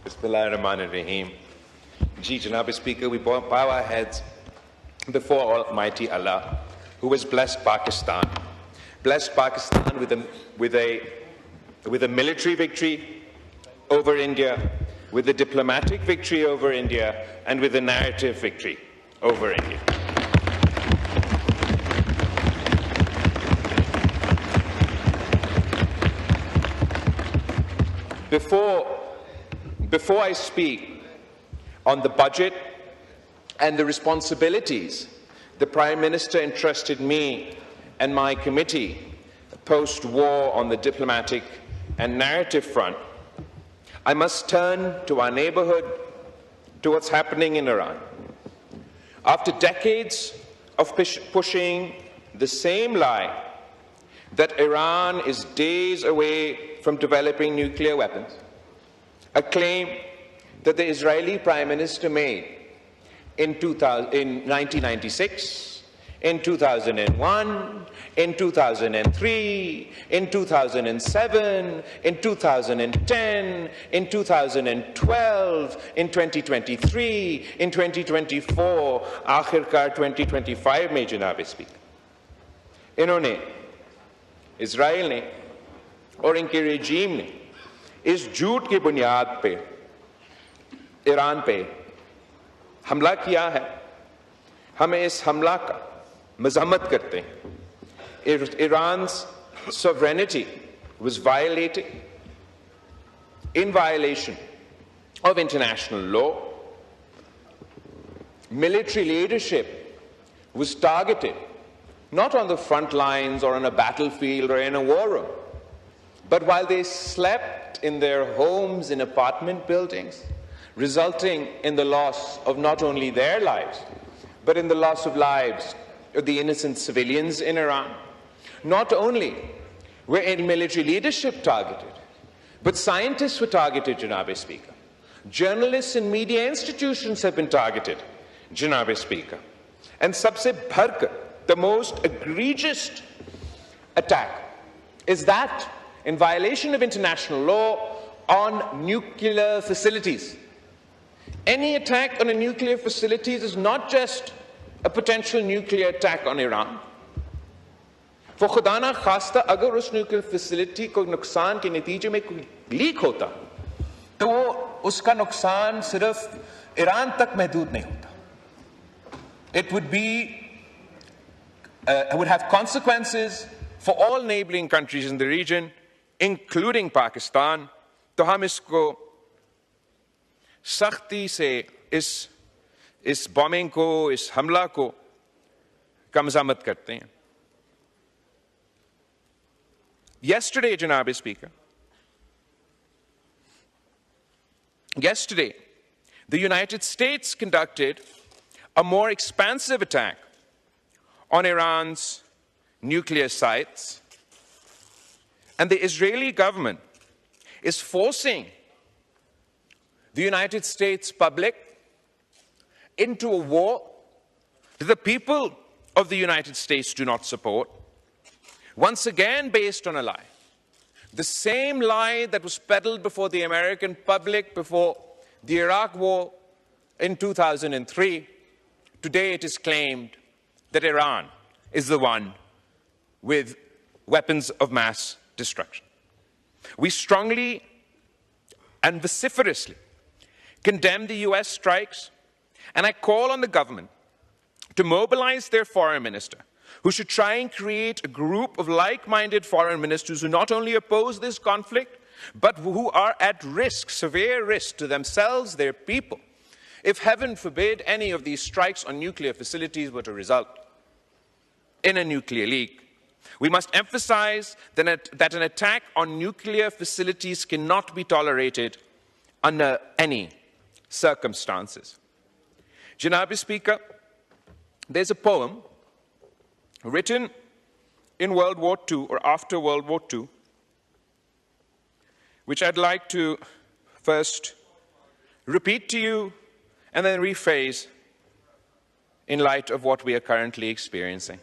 Bismillahir-Rahmanir-Rahim. Ji, Janab Speaker, we bow our heads before Almighty Allah, who has blessed Pakistan with a military victory over India, with a diplomatic victory over India, and with a narrative victory over India. Before I speak on the budget and the responsibilities the Prime Minister entrusted me and my committee post-war on the diplomatic and narrative front, I must turn to our neighborhood, to what's happening in Iran. After decades of pushing the same lie that Iran is days away from developing nuclear weapons, a claim that the Israeli Prime Minister made in 1996, in 2001, in 2003, in 2007, in 2010, in 2012, in 2023, in 2024, आखिरकार 2025 में जनाब speaker इन्होंने Israel ने और इनके regime ने इस झूठ की बुनियाद पे ईरान पे हमला किया है। हमें इस हमला का मजम्मत करते हैं। Iran's sovereignty was violated in violation of international law. Military leadership was targeted not on the front lines or on a battlefield or in a war room, but while they slept in their homes in apartment buildings, resulting in the loss of not only their lives, but in the loss of lives of the innocent civilians in Iran. Not only were military leadership targeted, but scientists were targeted, Janab Speaker. Journalists and media institutions have been targeted, Janab Speaker. And sabse bharkar, the most egregious attack is that in violation of international law on nuclear facilities. Any attack on a nuclear facility is not just a potential nuclear attack on Iran. For खुदा ना खास्ता अगर उस nuclear facility को नुकसान के नतीजे में कोई लीक होता तो वो उसका नुकसान सिर्फ ईरान तक महदूद नहीं होता. It would have consequences for all neighboring countries in the region, including Pakistan. तो हम इसको सख्ती से इस bombing को, इस हमला को का मज़म्मत करते हैं. Yesterday, Janab Speaker, the United States conducted a more expansive attack on Iran's nuclear sites, and the Israeli government is forcing the United States public into a war that the people of the United States do not support, once again based on a lie. The same lie that was peddled before the American public before the Iraq war in 2003. Today it is claimed that Iran is the one with weapons of mass destruction. We strongly and vociferously condemn the US strikes, and I call on the government to mobilize their foreign minister, who should try and create a group of like-minded foreign ministers who not only oppose this conflict, but who are at risk, severe risk to themselves, their people, if heaven forbid any of these strikes on nuclear facilities were to result in a nuclear leak. We must emphasize that an attack on nuclear facilities cannot be tolerated under any circumstances. Janab Speaker, there's a poem written in World War II or after World War II, which I'd like to first repeat to you and then rephrase in light of what we are currently experiencing.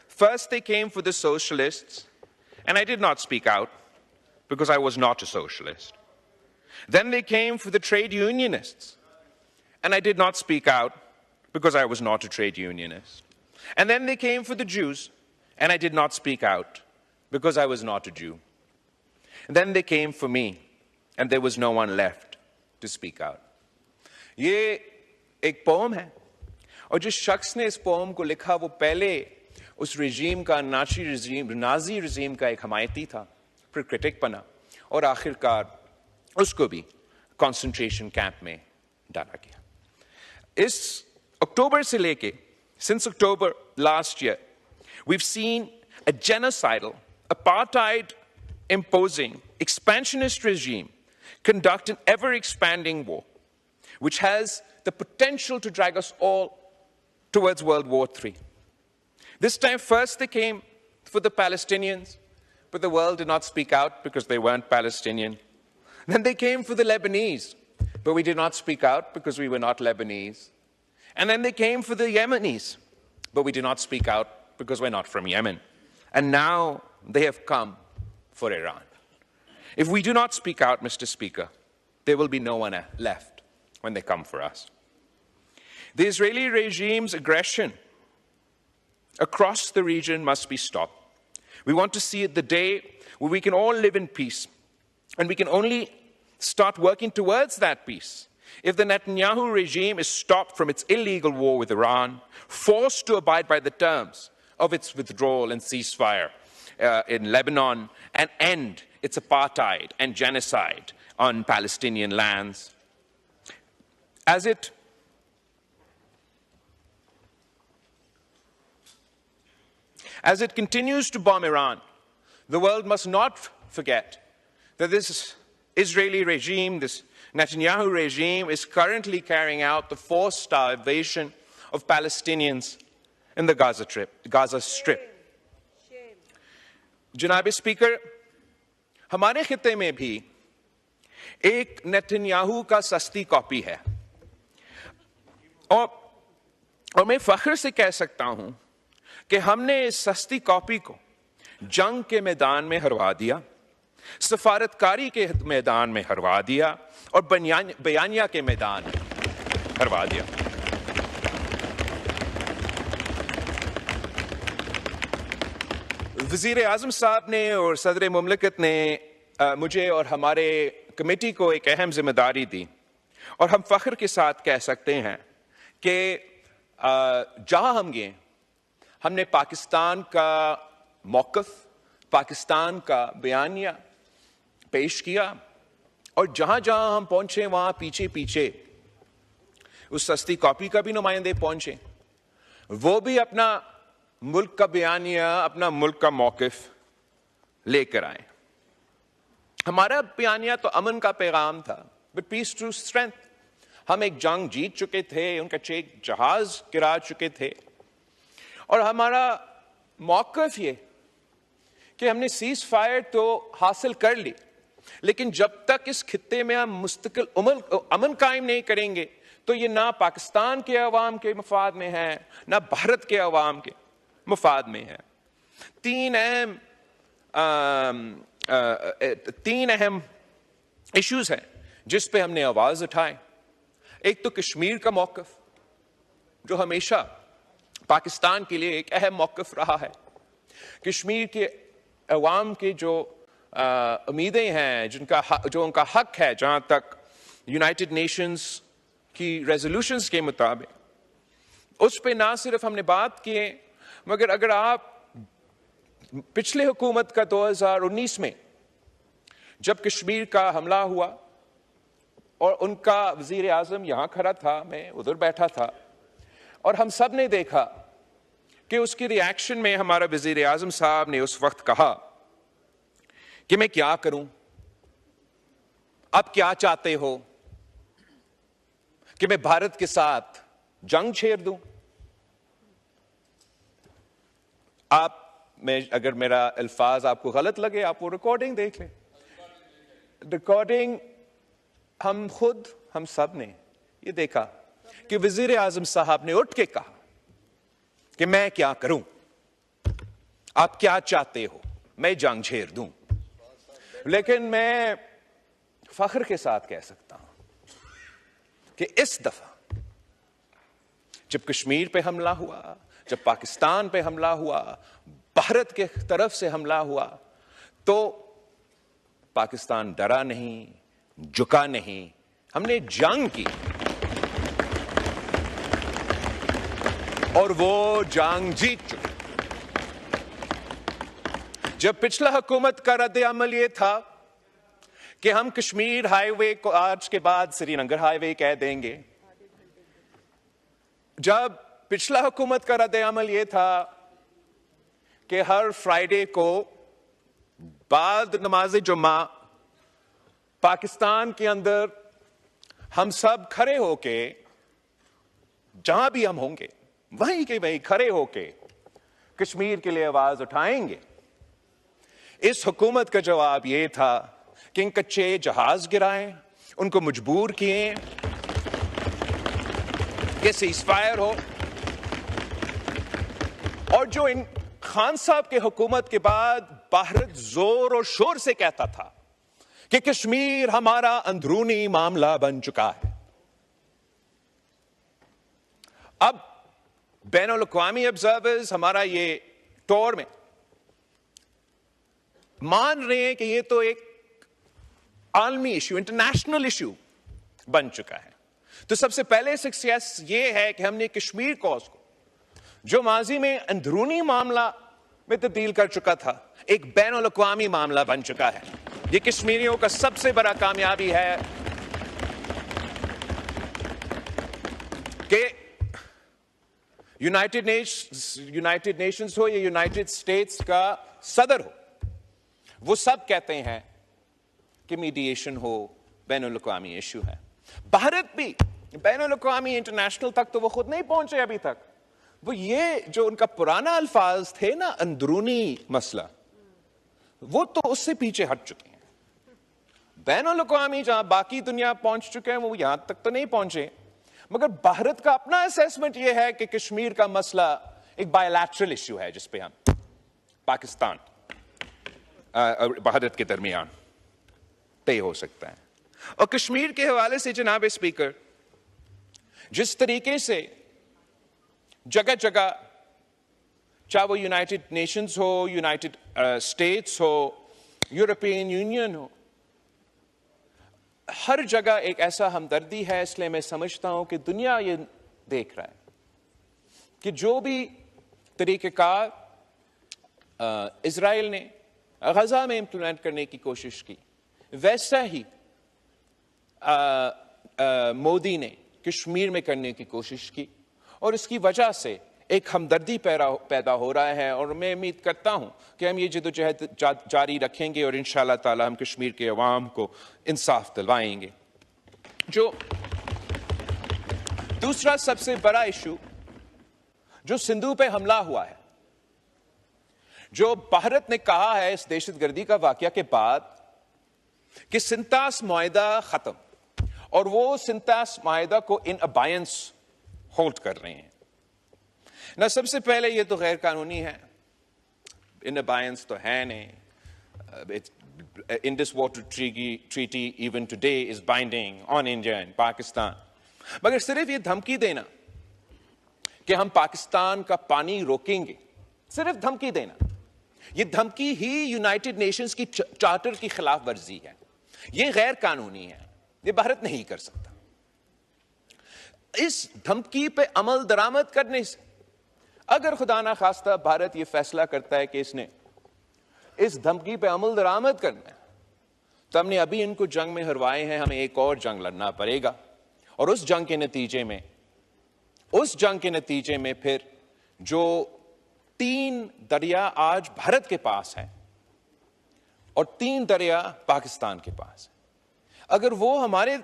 First, they came for the socialists, and I did not speak out because I was not a socialist. Then they came for the trade unionists. And I did not speak out because I was not a trade unionist. And then they came for the Jews. And I did not speak out because I was not a Jew. And then they came for me. And there was no one left to speak out. ये एक pome है और जिस शख्स ने इस pome को लिखा वो पहले उस रिजीम का नाजी रिजीम का एक हमायती था, फिर क्रिटिक बना और आखिरकार उसको भी कंसंट्रेशन कैंप में डाला गया. इस अक्टूबर से लेके since October last year we've seen a genocidal, apartheid imposing, expansionist regime conduct an ever-expanding war, which has the potential to drag us all towards World War III. This time, first they came for the Palestinians, but the world did not speak out because they weren't Palestinian. Then they came for the Lebanese, but we did not speak out because we were not Lebanese. And then they came for the Yemenis, but we did not speak out because we're not from Yemen. And now they have come for Iran. If we do not speak out, Mr. Speaker, there will be no one left when they come for us. The Israeli regime's aggression across the region must be stopped. We want to see the day where we can all live in peace, and we can only start working towards that peace if the Netanyahu regime is stopped from its illegal war with Iran, forced to abide by the terms of its withdrawal and ceasefire in Lebanon, and end its apartheid and genocide on Palestinian lands. As it continues to bomb Iran, the world must not forget that this Israeli regime, this Netanyahu regime, is currently carrying out the forced starvation of Palestinians in the Gaza Strip. जनाब speaker, हमारे खित्ते में भी एक Netanyahu का सस्ती copy है और मैं फख्र से कह सकता हूं कि हमने इस सस्ती कॉपी को जंग के मैदान में हरवा दिया, सफारतकारी के मैदान में हरवा दिया और बयानिया के मैदान में हरवा दिया. वज़ीर आज़म साहब ने और सदर मुमलिकत ने मुझे और हमारे कमेटी को एक अहम जिम्मेदारी दी और हम फख्र के साथ कह सकते हैं कि जहां हम गए हमने पाकिस्तान का मौक़िफ़, पाकिस्तान का बयानिया पेश किया और जहां जहां हम पहुंचे वहां पीछे पीछे उस सस्ती कॉपी का भी नुमाइंदे पहुंचे, वो भी अपना मुल्क का बयानिया, अपना मुल्क का मौक़िफ़ लेकर आए. हमारा बयानिया तो अमन का पैगाम था, बट पीस टू स्ट्रेंथ. हम एक जंग जीत चुके थे, उनका एक जहाज गिरा चुके थे और हमारा मौक़िफ़ ये कि हमने सीज़ फायर तो हासिल कर ली, लेकिन जब तक इस खित्ते में हम मुस्तकिल अमन कायम नहीं करेंगे तो ये ना पाकिस्तान के अवाम के मफाद में है, ना भारत के अवाम के मफाद में है. तीन अहम इश्यूज हैं जिस पे हमने आवाज उठाए. एक तो कश्मीर का मौक़िफ़ जो हमेशा पाकिस्तान के लिए एक अहम मौक़िफ़ रहा है. कश्मीर के अवाम की जो उम्मीदें हैं, जो उनका हक है, जहाँ तक यूनाइटेड नेशंस की रेजोल्यूशंस के मुताबिक, उस पे ना सिर्फ हमने बात की है, मगर अगर आप पिछले हुकूमत का 2019 में जब कश्मीर का हमला हुआ और उनका वज़ीर आज़म यहाँ खड़ा था, मैं उधर बैठा था, और हम सब ने देखा कि उसकी रिएक्शन में हमारा वज़ीर आज़म साहब ने उस वक्त कहा कि मैं क्या करूं, आप क्या चाहते हो कि मैं भारत के साथ जंग छेड़ दूं? अगर मेरा अल्फाज आपको गलत लगे, आप वो रिकॉर्डिंग देख लें. रिकॉर्डिंग हम सब ने ये देखा कि वज़ीर आज़म साहब ने उठ के कहा कि मैं क्या करूं, आप क्या चाहते हो, मैं जंग छेड़ दूं. लेकिन मैं फख्र के साथ कह सकता हूं कि इस दफा जब कश्मीर पे हमला हुआ, जब पाकिस्तान पे हमला हुआ, भारत के तरफ से हमला हुआ, तो पाकिस्तान डरा नहीं, झुका नहीं, हमने जंग की और वो जंग जीत चुके। जब पिछला हुकूमत का रद्द अमल ये था कि हम कश्मीर हाईवे को आज के बाद श्रीनगर हाईवे कह देंगे, जब पिछला हुकूमत का रद्द अमल ये था कि हर फ्राइडे को बाद नमाज जुम्मा पाकिस्तान के अंदर हम सब खड़े होके, जहां भी हम होंगे वहीं के वहीं खड़े होके कश्मीर के लिए आवाज उठाएंगे, इस हुकूमत का जवाब यह था कि इन कच्चे जहाज गिराएं, उनको मजबूर किए कि सीज़फायर हो। और जो इन खान साहब के हुकूमत के बाद भारत जोर और शोर से कहता था कि कश्मीर हमारा अंदरूनी मामला बन चुका है, अब बैनुल अक़वामी ऑब्जर्वर्स हमारा ये टोर में मान रहे हैं कि ये तो एक आलमी इश्यू, इंटरनेशनल इश्यू बन चुका है। तो सबसे पहले सक्सेस ये है कि हमने कश्मीर कॉज को, जो माजी में अंदरूनी मामला में तब्दील कर चुका था, एक बैनुल अक़वामी मामला बन चुका है। ये कश्मीरियों का सबसे बड़ा कामयाबी है कि यूनाइटेड नेशंस हो या यूनाइटेड स्टेट्स का सदर हो, वो सब कहते हैं कि मीडिएशन हो, बैनुल अक़वामी इश्यू है। भारत भी बैनुल अक़वामी इंटरनेशनल तक तो वो खुद नहीं पहुंचे अभी तक। वो ये जो उनका पुराना अल्फाज थे ना, अंदरूनी मसला, वो तो उससे पीछे हट चुके हैं। बैनुल अक़वामी जहां बाकी दुनिया पहुंच चुके हैं, वो यहां तक तो नहीं पहुंचे। मगर भारत का अपना असेसमेंट यह है कि कश्मीर का मसला एक बायलैटरल इश्यू है, जिसपे हम पाकिस्तान भारत के दरमियान तय हो सकता है। और कश्मीर के हवाले से जनाब स्पीकर, जिस तरीके से जगह जगह, चाहे वो यूनाइटेड नेशंस हो, यूनाइटेड स्टेट्स हो, यूरोपियन यूनियन हो, हर जगह एक ऐसा हमदर्दी है। इसलिए मैं समझता हूं कि दुनिया ये देख रहा है कि जो भी तरीक़ेकार इजराइल ने गजा में इंप्लीमेंट करने की कोशिश की, वैसा ही मोदी ने कश्मीर में करने की कोशिश की, और इसकी वजह से एक हमदर्दी पैदा हो रहा है। और मैं उम्मीद करता हूं कि हम ये जद्दोजहद जारी रखेंगे और इंशाअल्लाह ताला हम कश्मीर के अवाम को इंसाफ दिलवाएंगे। जो दूसरा सबसे बड़ा इशू जो सिंधु पे हमला हुआ है, जो भारत ने कहा है इस दहशतगर्दी का वाकया के बाद कि सिंतास मुआहिदा खत्म, और वो सिंतास मुआहिदा को इन अबायंस होल्ड कर रहे हैं ना। सबसे पहले ये तो गैर कानूनी है, इन अबायंस तो है नहीं। Indus water treaty even today is binding on India and Pakistan. मगर सिर्फ ये धमकी देना कि हम पाकिस्तान का पानी रोकेंगे, सिर्फ धमकी देना, ये धमकी ही यूनाइटेड नेशंस की चार्टर की खिलाफ वर्जी है। ये गैर कानूनी है, ये भारत नहीं कर सकता। इस धमकी पे अमल दरामद करने से अगर खुदा ना खास्ता भारत ये फैसला करता है कि इसने इस धमकी पे अमल दरामद करना है, तो हमने अभी इनको जंग में हरवाए हैं, हमें एक और जंग लड़ना पड़ेगा। और उस जंग के नतीजे में फिर जो 3 दरिया आज भारत के पास है और 3 दरिया पाकिस्तान के पास है, अगर वो हमारे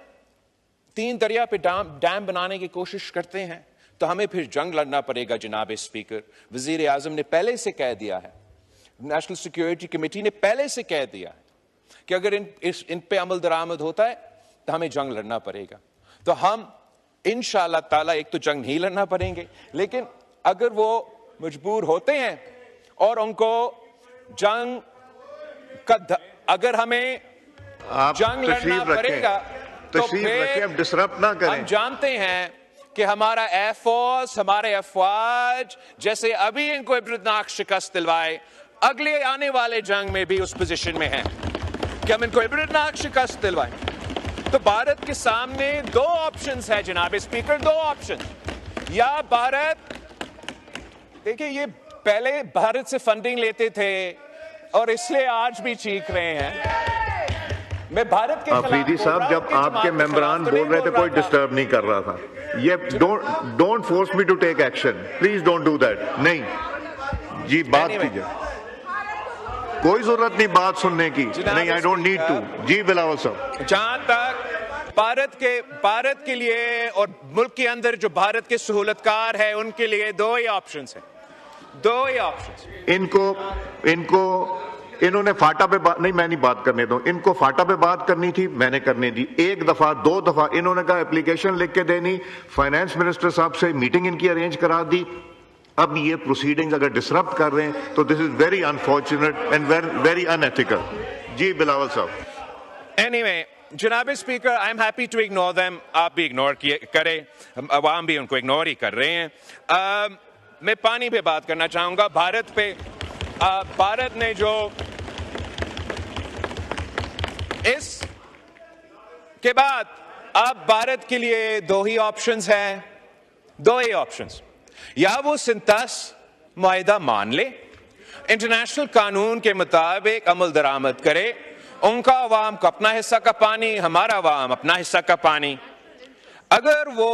3 दरिया पे डैम बनाने की कोशिश करते हैं तो हमें फिर जंग लड़ना पड़ेगा। जनाब स्पीकर, वजीर आजम ने पहले से कह दिया है, नेशनल सिक्योरिटी कमेटी ने पहले से कह दिया है कि अगर इन पे अमल दरामद होता है तो हमें जंग लड़ना पड़ेगा। तो हम इंशाअल्लाह ताला एक तो जंग नहीं लड़ना पड़ेंगे, लेकिन अगर वो मजबूर होते हैं और उनको जंग का अगर हमें आप जंग लड़ना पड़ेगा तो फिर हम डिसरप्ट ना करें। हम जानते हैं कि हमारा एयरफोर्स, हमारे अफवाज जैसे अभी इनको इब्रतनाक शिकस्त दिलवाए, अगले आने वाले जंग में भी उस पोजीशन में है कि हम इनको इब्रतनाक शिकस्त दिलवाएं। तो भारत के सामने दो ऑप्शंस है जनाब स्पीकर, दो ऑप्शन। या भारत, देखिए ये पहले भारत से फंडिंग लेते थे और इसलिए आज भी चीख रहे हैं। मैं भारत के अफरीदी साहब, जब आपके मेंबरान बोल रहे थे कोई डिस्टर्ब नहीं कर रहा था। ये don't force me to take action, please don't do that. नहीं जी, बात कीजिए, कोई जरूरत नहीं बात सुनने की। नहीं, आई डोंट नीड टू। जी बिलावल साहब, जहां तक भारत के लिए और मुल्क के अंदर जो भारत के सहूलतकार है उनके लिए दो ही ऑप्शंस हैं, दो ही ऑप्शंस। इन्होंने फाटा पे बात नहीं, मैं नहीं बात करने दूं। इनको फाटा पे बात करनी थी, मैंने करने दी। एक दफा दो दफा इन्होंने कहा एप्लीकेशन लिख के देनी, फाइनेंस मिनिस्टर साहब से मीटिंग इनकी अरेंज करा दी। अब ये प्रोसीडिंग्स अगर डिसरप्ट कर रहे हैं तो this is very unfortunate and very unethical. जी बिलावल साहब। एनीवे जनाब speaker, I am happy to ignore them. आप भी इग्नोर करें, अवाम भी उनको इग्नोर ही कर रहे हैं। मैं पानी पे बात करना चाहूंगा, भारत पे। भारत ने जो इस के बाद अब भारत के लिए दो ही ऑप्शंस हैं, दो ही ऑप्शंस। या वो सिंथेस मुआहिदा मान ले, इंटरनेशनल कानून के मुताबिक अमल दरामद करे, उनका अवाम को अपना हिस्सा का पानी, हमारा अवाम अपना हिस्सा का पानी। अगर वो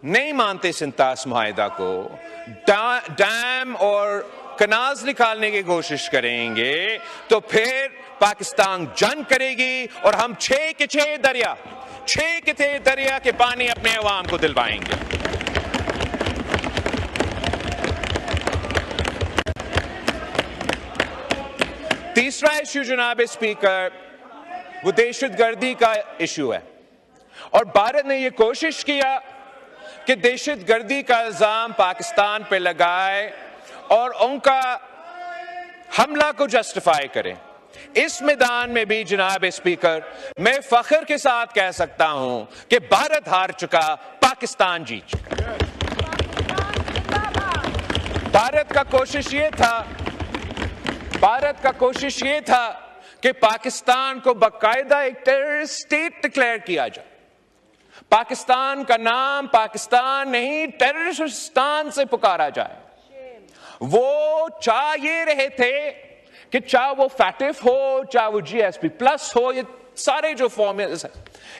नहीं मानते सिंथेस मुआहिदा को, डैम और कनाल्स निकालने की कोशिश करेंगे, तो फिर पाकिस्तान जंग करेगी और हम 6 के 6 दरिया के पानी अपने अवाम को दिलवाएंगे। तीसरा इश्यू जनाब स्पीकर, वो दहशतगर्दी का इश्यू है। और भारत ने यह कोशिश किया कि दहशतगर्दी का इल्जाम पाकिस्तान पे लगाए और उनका हमला को जस्टिफाई करें। इस मैदान में भी जनाब स्पीकर, मैं फख्र के साथ कह सकता हूं कि भारत हार चुका, पाकिस्तान जीत चुका। भारत का कोशिश ये था कि पाकिस्तान को बाकायदा एक टेररिस्ट स्टेट डिक्लेयर किया जाए। पाकिस्तान का नाम पाकिस्तान नहीं, टेररिस्तान से पुकारा जाए। वो चाह ये रहे थे कि चाहे वो फैटिफ हो, चाहे वो GSP प्लस हो, ये सारे जो फॉर्मूले हैं,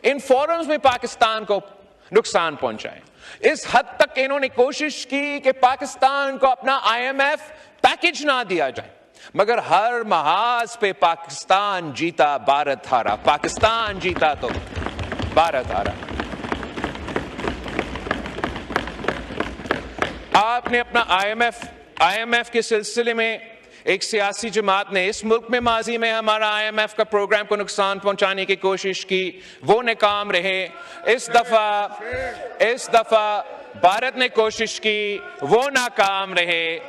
इन फोरम्स में पाकिस्तान को नुकसान पहुंचाए। इस हद तक इन्होंने कोशिश की कि पाकिस्तान को अपना IMF पैकेज ना दिया जाए, मगर हर महाज पे पाकिस्तान जीता, भारत हारा। पाकिस्तान जीता तो भारत हारा। आपने अपना IMF के सिलसिले में एक सियासी जमात ने इस मुल्क में माजी में हमारा IMF का प्रोग्राम को नुकसान पहुंचाने की कोशिश की, वो नाकाम रहे। इस दफा भारत ने कोशिश की, वो नाकाम रहे।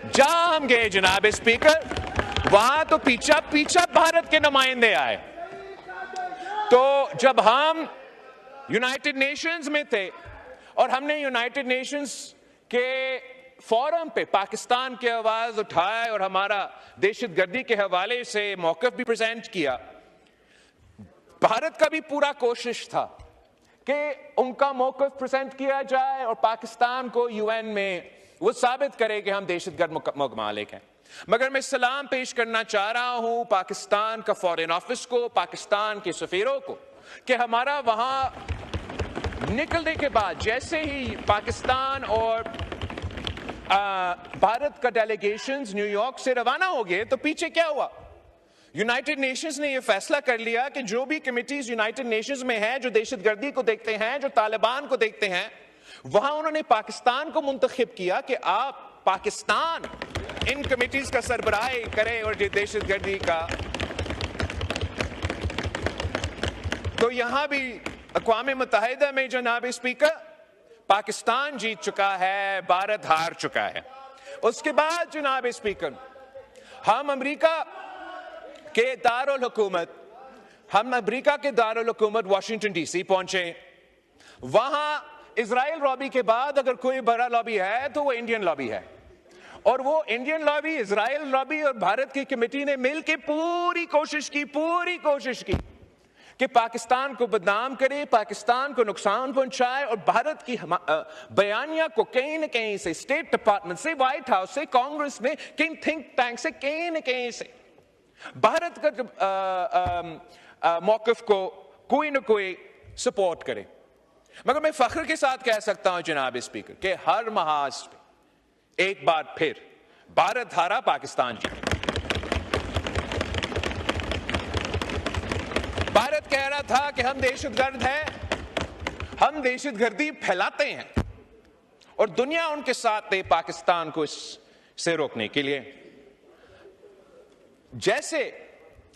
जहां हम गए जनाब स्पीकर, वहां तो पीछा भारत के नुमाइंदे आए। तो जब हम यूनाइटेड नेशंस में थे और हमने यूनाइटेड नेशंस के फोरम पे पाकिस्तान की आवाज उठाए और हमारा दहशतगर्दी के हवाले से मौक़िफ़ भी प्रेजेंट किया, भारत का भी पूरा कोशिश था कि उनका मौक़िफ़ प्रेजेंट किया जाए और पाकिस्तान को UN में वो साबित करे कि हम दहशतगर्द ममालिक हैं। मगर मैं सलाम पेश करना चाह रहा हूं पाकिस्तान का फॉरेन ऑफिस को, पाकिस्तान के सफीरों को, कि हमारा वहां निकलने के बाद जैसे ही पाकिस्तान और भारत का डेलीगेशंस न्यूयॉर्क से रवाना हो गए, तो पीछे क्या हुआ? यूनाइटेड नेशंस ने यह फैसला कर लिया कि जो भी कमिटीज यूनाइटेड नेशंस में हैं, जो दहशतगर्दी को देखते हैं, जो तालिबान को देखते हैं, वहां उन्होंने पाकिस्तान को मुंतखब किया कि आप पाकिस्तान इन कमिटीज का सरबराही करे और दहशतगर्दी का। तो यहां भी अक़वाम मुत्तहिदा में जनाब स्पीकर, पाकिस्तान जीत चुका है, भारत हार चुका है। उसके बाद जनाब स्पीकर, हम अमेरिका के दारुल हुकूमत हम अमेरिका के दारुल हुकूमत वाशिंगटन डीसी पहुंचे। वहां इजराइल लॉबी के बाद अगर कोई बड़ा लॉबी है तो वो इंडियन लॉबी है, और वो इंडियन लॉबी, इजराइल लॉबी और भारत की कमेटी ने मिलकर पूरी कोशिश की कि पाकिस्तान को बदनाम करे, पाकिस्तान को नुकसान पहुंचाए, और भारत की बयानिया को कहीं न कहीं से, स्टेट डिपार्टमेंट से, व्हाइट हाउस से, कांग्रेस में, कहीं थिंक टैंक से, कहीं न कहीं से भारत का मौक़िफ़ को कोई न कोई सपोर्ट करे। मगर मैं फख्र के साथ कह सकता हूं जनाब स्पीकर कि हर महाज पे एक बार फिर भारत हारा, पाकिस्तान जीता। भारत कह रहा था कि हम दहशतगर्द हैं, हम दहशतगर्दी फैलाते हैं, और दुनिया उनके साथ है पाकिस्तान को इससे रोकने के लिए। जैसे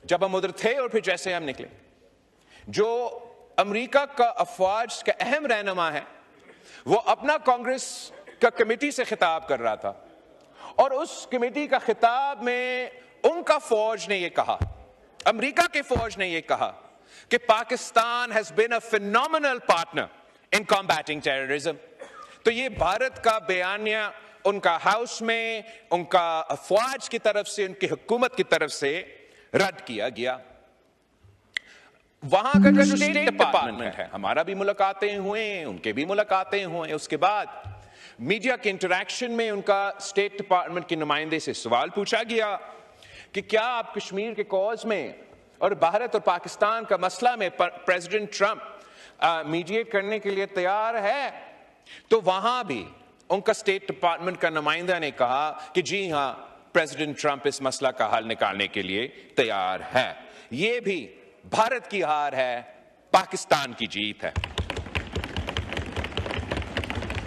जब हम उधर थे और फिर जैसे हम निकले, जो अमेरिका का अफवाज का अहम रहनुमा है वो अपना कांग्रेस का कमेटी से खिताब कर रहा था, और उस कमेटी का खिताब में उनका फौज ने ये कहा, अमेरिका के फौज ने ये कहा कि Pakistan has been a phenomenal partner in combating terrorism. तो ये भारत का बयानिया उनका हाउस में, उनका अफवाज की तरफ से, उनकी हुकूमत की तरफ से रद्द किया गया। वहां का जो स्टेट डिपार्टमेंट है, हमारा भी मुलाकातें हुए, उनके भी मुलाकातें हुए। उसके बाद मीडिया के इंटरैक्शन में उनका स्टेट डिपार्टमेंट के नुमाइंदे से सवाल पूछा गया कि क्या आप कश्मीर के कॉज में और भारत और पाकिस्तान का मसला में प्रेसिडेंट ट्रंप मीडिएट करने के लिए तैयार है? तो वहां भी उनका स्टेट डिपार्टमेंट का नुमाइंदा ने कहा कि जी हां, प्रेसिडेंट ट्रंप इस मसला का हल निकालने के लिए तैयार है। यह भी भारत की हार है, पाकिस्तान की जीत है।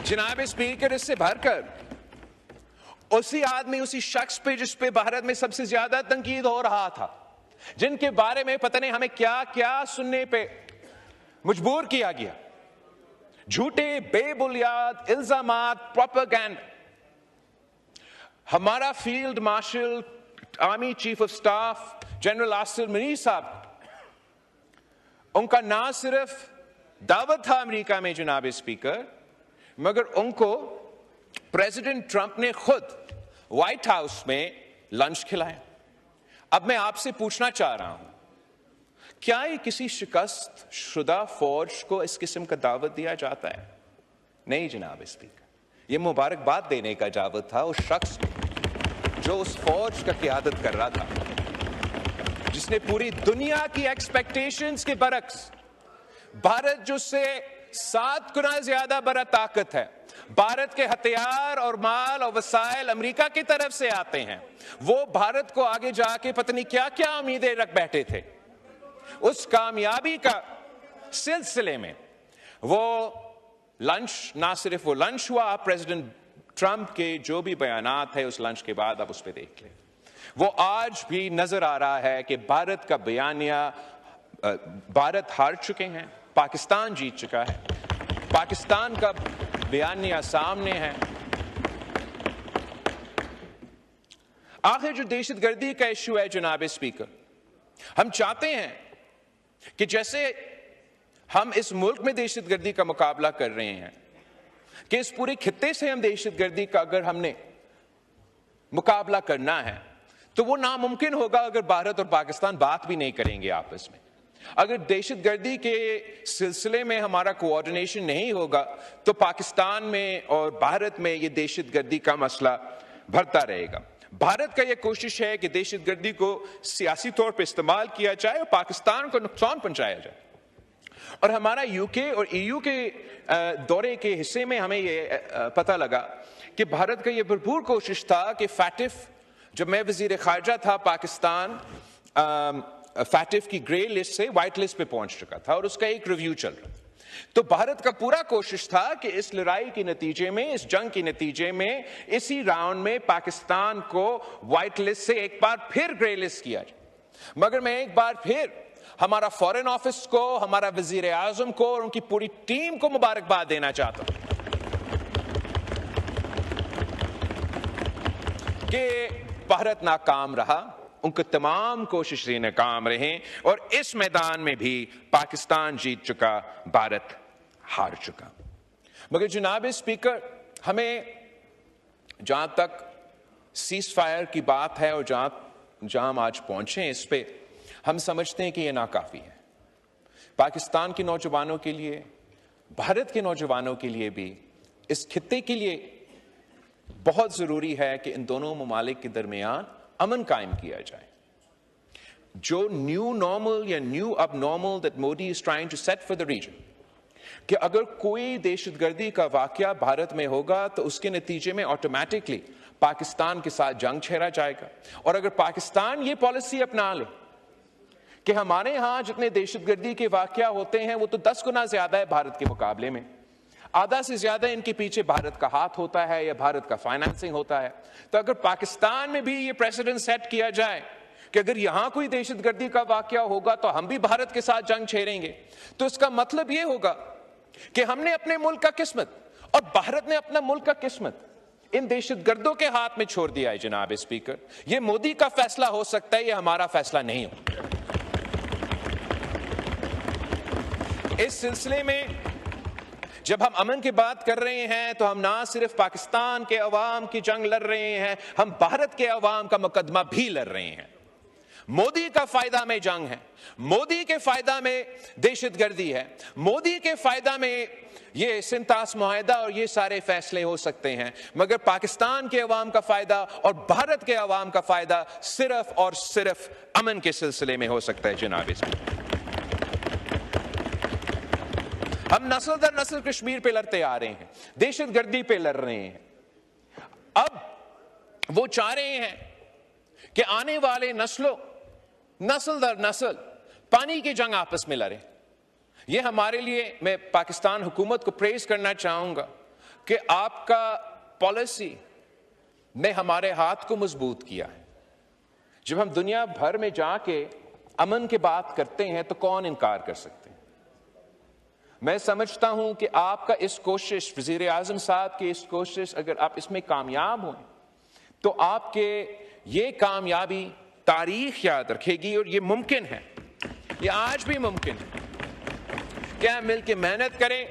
जनाब स्पीकर, इससे भरकर उसी आदमी, उसी शख्स पे जिस पे भारत में सबसे ज्यादा तंकीद हो रहा था, जिनके बारे में पता नहीं हमें क्या क्या सुनने पे मजबूर किया गया, झूठे बेबुनियाद इल्जामात, प्रोपेगेंडा, हमारा field marshal, army chief of staff general Asim Munir साहब, उनका ना सिर्फ दावत था अमेरिका में जनाब स्पीकर, मगर उनको प्रेसिडेंट ट्रंप ने खुद व्हाइट हाउस में लंच खिलाया। अब मैं आपसे पूछना चाह रहा हूं, क्या ये किसी शिकस्त शुदा फौज को इस किस्म का दावत दिया जाता है? नहीं जनाब स्पीकर, ये मुबारकबाद देने का दावत था उस शख्स को जो उस फौज का क़ियादत कर रहा था, जिसने पूरी दुनिया की एक्सपेक्टेशंस के बरक्स, भारत जो से 7 गुना ज्यादा बड़ा ताकत है, भारत के हथियार और माल और वसाइल अमेरिका की तरफ से आते हैं, वो भारत को आगे जाके पता नहीं क्या क्या उम्मीदें रख बैठे थे। उस कामयाबी का सिलसिले में वो लंच, ना सिर्फ वो लंच हुआ, प्रेसिडेंट ट्रंप के जो भी बयानात है उस लंच के बाद आप उस पर देख लें, वो आज भी नजर आ रहा है कि भारत का बयानिया, भारत हार चुके हैं, पाकिस्तान जीत चुका है, पाकिस्तान का बयानिया सामने है। आखिर जो दहशतगर्दी का इशू है जनाब स्पीकर, हम चाहते हैं कि जैसे हम इस मुल्क में दहशतगर्दी का मुकाबला कर रहे हैं, कि इस पूरे खित्ते से हम दहशतगर्दी का अगर हमने मुकाबला करना है तो वो नामुमकिन होगा अगर भारत और पाकिस्तान बात भी नहीं करेंगे आपस में। अगर दहशतगर्दी के सिलसिले में हमारा कोऑर्डिनेशन नहीं होगा तो पाकिस्तान में और भारत में ये दहशतगर्दी का मसला बढ़ता रहेगा। भारत का ये कोशिश है कि दहशतगर्दी को सियासी तौर पर इस्तेमाल किया जाए और पाकिस्तान को नुकसान पहुंचाया जाए। और हमारा यूके और ईयू के दौरे के हिस्से में हमें ये पता लगा कि भारत का ये भरपूर कोशिश था कि फैटिफ, जब मैं वजीर खारजा था पाकिस्तान, फैटिफ की ग्रे लिस्ट से व्हाइट लिस्ट पे पहुंच चुका था और उसका एक रिव्यू चल रहा था। तो भारत का पूरा कोशिश था कि इस लड़ाई के नतीजे में, इस जंग के नतीजे में, इसी राउंड में पाकिस्तान को व्हाइट लिस्ट से एक बार फिर ग्रे लिस्ट किया जाए। मगर मैं एक बार फिर हमारा फॉरेन ऑफिस को, हमारा वजीर आजम को और उनकी पूरी टीम को मुबारकबाद देना चाहता हूं कि भारत नाकाम रहा, उनकी तमाम कोशिशें नाकाम रहें और इस मैदान में भी पाकिस्तान जीत चुका, भारत हार चुका। मगर जनाब स्पीकर, हमें जहां तक सीज फायर की बात है और जहां हम आज पहुंचे हैं, इस पे हम समझते हैं कि यह नाकाफी है। पाकिस्तान के नौजवानों के लिए, भारत के नौजवानों के लिए भी, इस खित्ते के लिए बहुत जरूरी है कि इन दोनों ममालिक के दरमियान अमन कायम किया जाए। जो न्यू नॉर्मल या न्यू अब normal that Modi is trying to set for the region, कि अगर कोई दहशतगर्दी का वाकया भारत में होगा तो उसके नतीजे में ऑटोमेटिकली पाकिस्तान के साथ जंग छेड़ा जाएगा। और अगर पाकिस्तान ये पॉलिसी अपना ले कि हमारे यहां जितने दहशतगर्दी के वाकया होते हैं वो तो 10 गुना ज्यादा है भारत के मुकाबले में, आधा से ज्यादा इनके पीछे भारत का हाथ होता है या भारत का फाइनेंसिंग होता है, तो अगर पाकिस्तान में भी ये प्रेसिडेंट सेट किया जाए कि अगर यहां कोई दहशतगर्दी का वाकया होगा तो हम भी भारत के साथ जंग छेड़ेंगे, तो इसका मतलब यह होगा कि हमने अपने मुल्क का किस्मत और भारत ने अपना मुल्क का किस्मत इन दहशतगर्दों के हाथ में छोड़ दिया है। जनाब स्पीकर, यह मोदी का फैसला हो सकता है, यह हमारा फैसला नहीं हो। इस सिलसिले में जब हम अमन की बात कर रहे हैं तो हम ना सिर्फ पाकिस्तान के अवाम की जंग लड़ रहे हैं, हम भारत के अवाम का मुकदमा भी लड़ रहे हैं। मोदी का फायदा में जंग है, मोदी के फायदा में दहशतगर्दी है, मोदी के फायदा में ये सिंतास मुआहिदा और ये सारे फैसले हो सकते हैं, मगर पाकिस्तान के अवाम का फायदा और भारत के अवाम का फायदा सिर्फ और सिर्फ अमन के सिलसिले में हो सकता है। जनाब स्पीकर, हम नस्ल दर नस्ल कश्मीर पे लड़ते आ रहे हैं, दहशतगर्दी पे लड़ रहे हैं। अब वो चाह रहे हैं कि आने वाले नस्लों, नस्ल दर नस्ल पानी की जंग आपस में लड़े। ये हमारे लिए, मैं पाकिस्तान हुकूमत को प्रेज करना चाहूंगा कि आपका पॉलिसी ने हमारे हाथ को मजबूत किया है। जब हम दुनिया भर में जाके अमन की बात करते हैं तो कौन इनकार कर सकते हैं। मैं समझता हूं कि आपका इस कोशिश, वजीर आजम साहब की इस कोशिश, अगर आप इसमें कामयाब हों तो आपके ये कामयाबी तारीख याद रखेगी और ये मुमकिन है, ये आज भी मुमकिन है कि हम मिलकर मेहनत करें,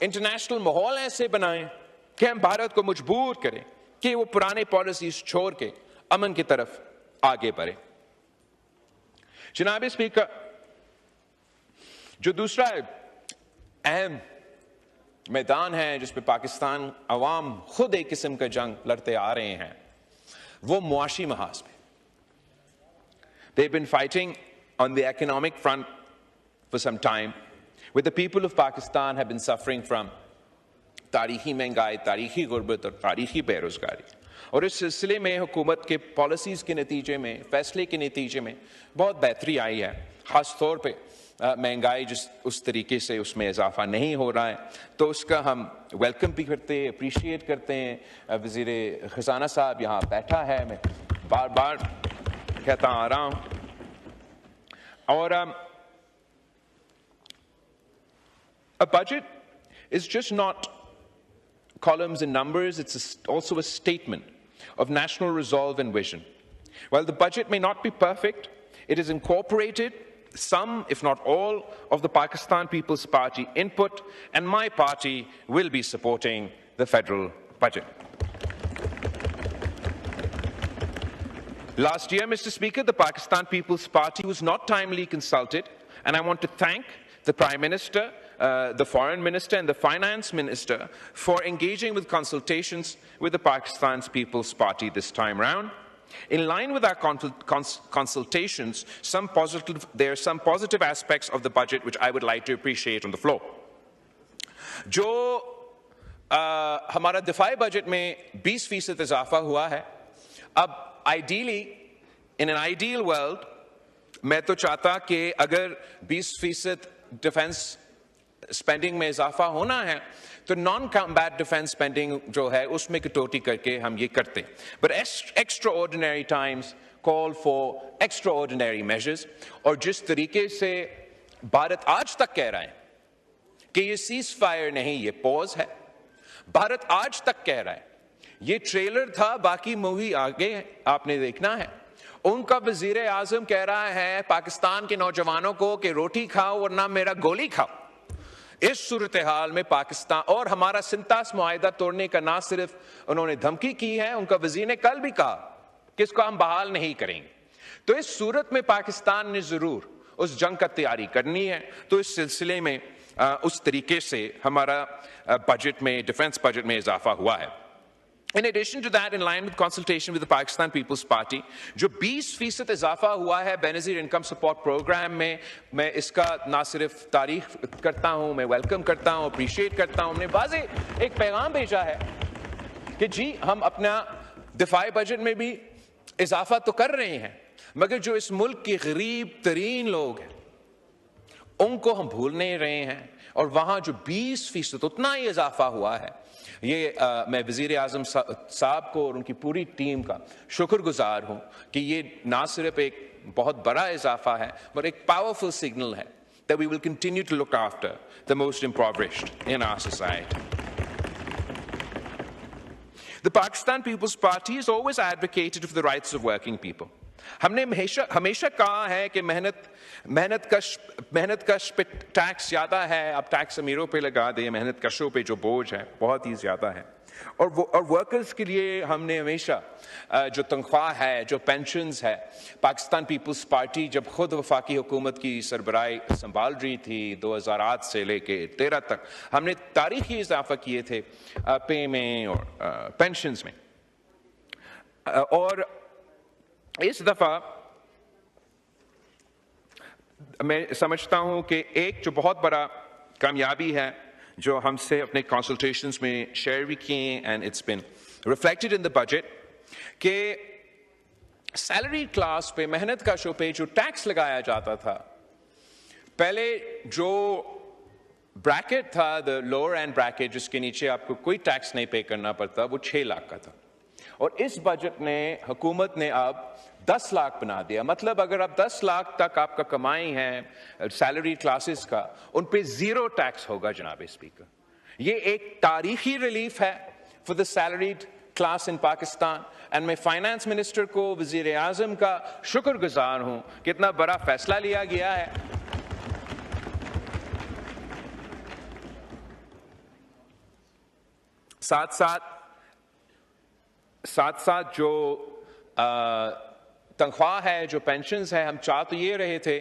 इंटरनेशनल माहौल ऐसे बनाएं कि हम भारत को मजबूर करें कि वो पुराने पॉलिसीज छोड़ के अमन की तरफ आगे बढ़े। जनाब स्पीकर, जो दूसरा अहम मैदान है जिस पे पाकिस्तान अवाम खुद एक किस्म का जंग लड़ते आ रहे हैं, वो मुआशी महाज में। They've been fighting on the economic front for some time, where the people of Pakistan have been suffering from तारीखी महंगाई, तारीखी गुर्बत और तारीखी बेरोजगारी। और इस सिलसिले में हुकूमत के पॉलिसीज के नतीजे में, फैसले के नतीजे में बहुत बेहतरी आई है। खास तौर पे महंगाई जिस उस तरीके से उसमें इजाफा नहीं हो रहा है, तो उसका हम वेलकम भी करते हैं, अप्रिशिएट करते हैं। वज़ीर ख़ज़ाना साहब यहाँ बैठा है, मैं बार बार कहता आ रहा हूँ। और a budget is just not columns and numbers, it's also a statement of national resolve and vision. While the budget may not be perfect, it has incorporated some, if not all, of the Pakistan People's Party input, and my party will be supporting the federal budget. Last year, Mr. Speaker, the Pakistan People's Party was not timely consulted, and I want to thank the Prime Minister, the Foreign Minister and the Finance Minister for engaging with consultations with the Pakistan's People's Party this time round. In line with our consultations, there are some positive aspects of the budget which I would like to appreciate on the floor. जो हमारा दिफाई budget में 20% इजाफा हुआ है, अब ideally, in an ideal world, मैं तो चाहता कि अगर 20% डिफेंस स्पेंडिंग में इजाफा होना है तो नॉन कॉम्बैट डिफेंस स्पेंडिंग जो है उसमें कटौती करके हम ये करते हैं। But extraordinary times call for extraordinary measures, और जिस तरीके से भारत आज तक कह रहा है कि ये सीज फायर नहीं, ये पॉज है, भारत आज तक कह रहा है ये ट्रेलर था, बाकी मूवी आगे आपने देखना है। उनका वजीर आजम कह रहा है पाकिस्तान के नौजवानों को कि रोटी खाओ वरना मेरा गोली खाओ। इस सूरत हाल में पाकिस्तान और हमारा सिंतास मुआहिदा तोड़ने का ना सिर्फ उन्होंने धमकी की है, उनका वजीर ने कल भी कहा कि इसको हम बहाल नहीं करेंगे। तो इस सूरत में पाकिस्तान ने जरूर उस जंग का तैयारी करनी है। तो इस सिलसिले में उस तरीके से हमारा बजट में, डिफेंस बजट में इजाफा हुआ है। In addition to that, in line with consultation with the Pakistan People's Party, जो 20% इजाफा हुआ है बेनज़ीर इनकम सपोर्ट प्रोग्राम में, मैं इसका ना सिर्फ तारीफ करता हूं, मैं वेलकम करता हूं, अप्रिशिएट करता हूं। हमने वाज़ेह एक पैगाम भेजा है कि जी हम अपना दिफाई बजट में भी इजाफा तो कर रहे हैं, मगर जो इस मुल्क के गरीब तरीन लोग हैं उनको हम भूल नहीं रहे हैं। और वहां जो 20% उतना ही इजाफा हुआ है, ये मैं वज़ीर आज़म साहब को और उनकी पूरी टीम का शुक्रगुजार हूं कि ये ना सिर्फ एक बहुत बड़ा इजाफा है पर एक पावरफुल सिग्नल है that we will continue to look after the most impoverished in our society. The Pakistan People's Party has always advocated for the rights of working people. हमने हमेशा कहा है कि मेहनत कश पे टैक्स ज्यादा है, अब टैक्स अमीरों पे लगा दे, मेहनत कशों पे जो बोझ है बहुत ही ज्यादा है। और वर्कर्स के लिए हमने हमेशा जो तनख्वाह है, जो पेंशन्स है, पाकिस्तान पीपल्स पार्टी जब खुद वफाकी हुकूमत की सरबराही संभाल रही थी 2008 से लेके 13 तक, हमने तारीखी इजाफा किए थे पे में और पेंशन्स में। और इस दफा मैं समझता हूं कि एक जो बहुत बड़ा कामयाबी है जो हमसे अपने कंसल्टेशंस में शेयर भी किए, and it's been reflected in the budget, कि सैलरी क्लास पे, मेहनत कशों पे जो टैक्स लगाया जाता था, पहले जो ब्रैकेट था, द लोअर एंड ब्रैकेट जिसके नीचे आपको कोई टैक्स नहीं पे करना पड़ता, वो 6 लाख का था। और इस बजट ने, हुकूमत ने अब 10 लाख बना दिया। मतलब अगर आप 10 लाख तक आपका कमाई है सैलरी क्लासेस का, उन पे 0 टैक्स होगा जनाब स्पीकर। ये एक तारीखी रिलीफ है for the salaried class in Pakistan, and मैं फाइनेंस मिनिस्टर को, वजीर आजम का शुक्रगुजार हूं कि इतना बड़ा फैसला लिया गया है। साथ साथ जो तनख्वाह है, जो पेंशन्स है, हम चाह तो ये रहे थे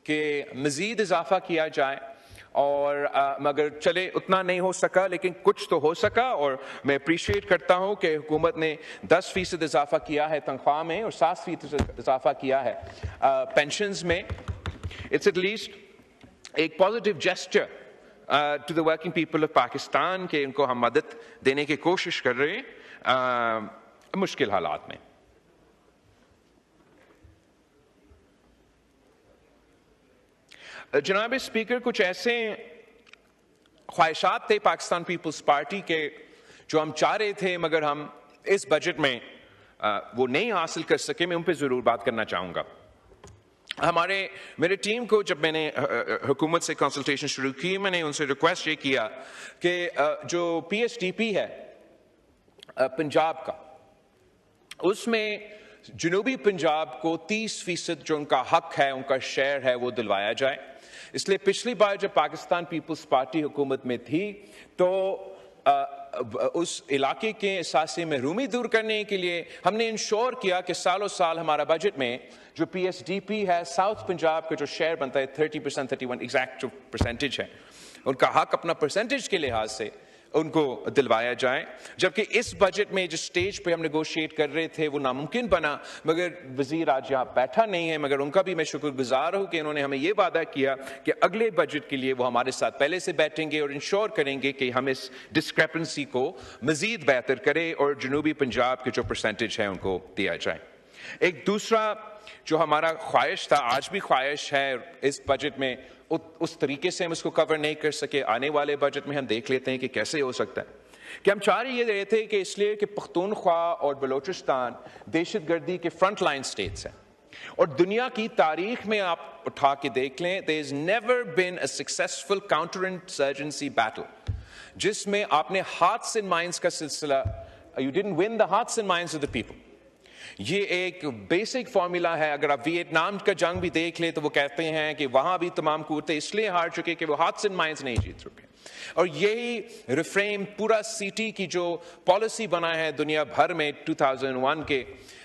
कि मजीद इजाफा किया जाए, और मगर चले उतना नहीं हो सका, लेकिन कुछ तो हो सका। और मैं अप्रिशिएट करता हूं कि हुकूमत ने 10% इजाफा किया है तनख्वाह में और 7% इजाफा किया है पेंशन्स में। इट्स एट लीस्ट एक positive gesture to the working people of Pakistan के उनको हम मदद देने की कोशिश कर रहे हैं मुश्किल हालात में। जनाब स्पीकर, कुछ ऐसे ख्वाहिशात थे पाकिस्तान पीपल्स पार्टी के जो हम चाह रहे थे मगर हम इस बजट में वो नहीं हासिल कर सके, मैं उन पे जरूर बात करना चाहूंगा। मेरे टीम को जब मैंने हुकूमत से कंसल्टेशन शुरू की, मैंने उनसे रिक्वेस्ट ये किया कि जो PSDP है पंजाब का, उसमें जनूबी पंजाब को 30% जो उनका हक है, उनका शेयर है, वो दिलवाया जाए। इसलिए पिछली बार जब पाकिस्तान पीपल्स पार्टी हुकूमत में थी तो उस इलाके के एहसास महरूमी दूर करने के लिए हमने इंश्योर किया कि सालों साल हमारा बजट में जो PSDP है, साउथ पंजाब का जो शेयर बनता है 30%, 31 एग्जैक्ट जो परसेंटेज है, उनका हक अपना परसेंटेज के लिहाज से उनको दिलवाया जाए। जबकि इस बजट में जिस स्टेज पे हम नेगोशिएट कर रहे थे वो नामुमकिन बना, मगर वजीर आज यहाँ बैठा नहीं है, मगर उनका भी मैं शुक्रगुजार हूँ कि उन्होंने हमें ये वादा किया कि अगले बजट के लिए वो हमारे साथ पहले से बैठेंगे और इंश्योर करेंगे कि हम इस डिस्क्रेपेंसी को मजीद बेहतर करें और जनूबी पंजाब के जो परसेंटेज है उनको दिया जाए। एक दूसरा जो हमारा ख्वाहिश था, आज भी ख्वाहिश है, इस बजट में उस तरीके से हम इसको कवर नहीं कर सके, आने वाले बजट में हम देख लेते हैं कि कैसे हो सकता है, कि हम चाह ये रहे थे कि इसलिए कि पख्तूनख्वा और बलोचिस्तान दहशतगर्दी के फ्रंट लाइन स्टेट्स हैं, और दुनिया की तारीख में आप उठा के देख लें, there is never been a successful counter insurgency battle जिसमें आपने हार्ट्स एंड माइंड्स का सिलसिला, you didn't win the hearts and minds of the people, ये एक बेसिक फॉर्मूला है। अगर आप वियतनाम का जंग भी देख ले तो वो कहते हैं कि वहां भी तमाम कुव्वतें इसलिए हार चुके कि वो हार्ट्स एंड माइंड्स नहीं जीत चुके। और यही रिफ्रेम पूरा सीटी की जो पॉलिसी बना है दुनिया भर में 2001 के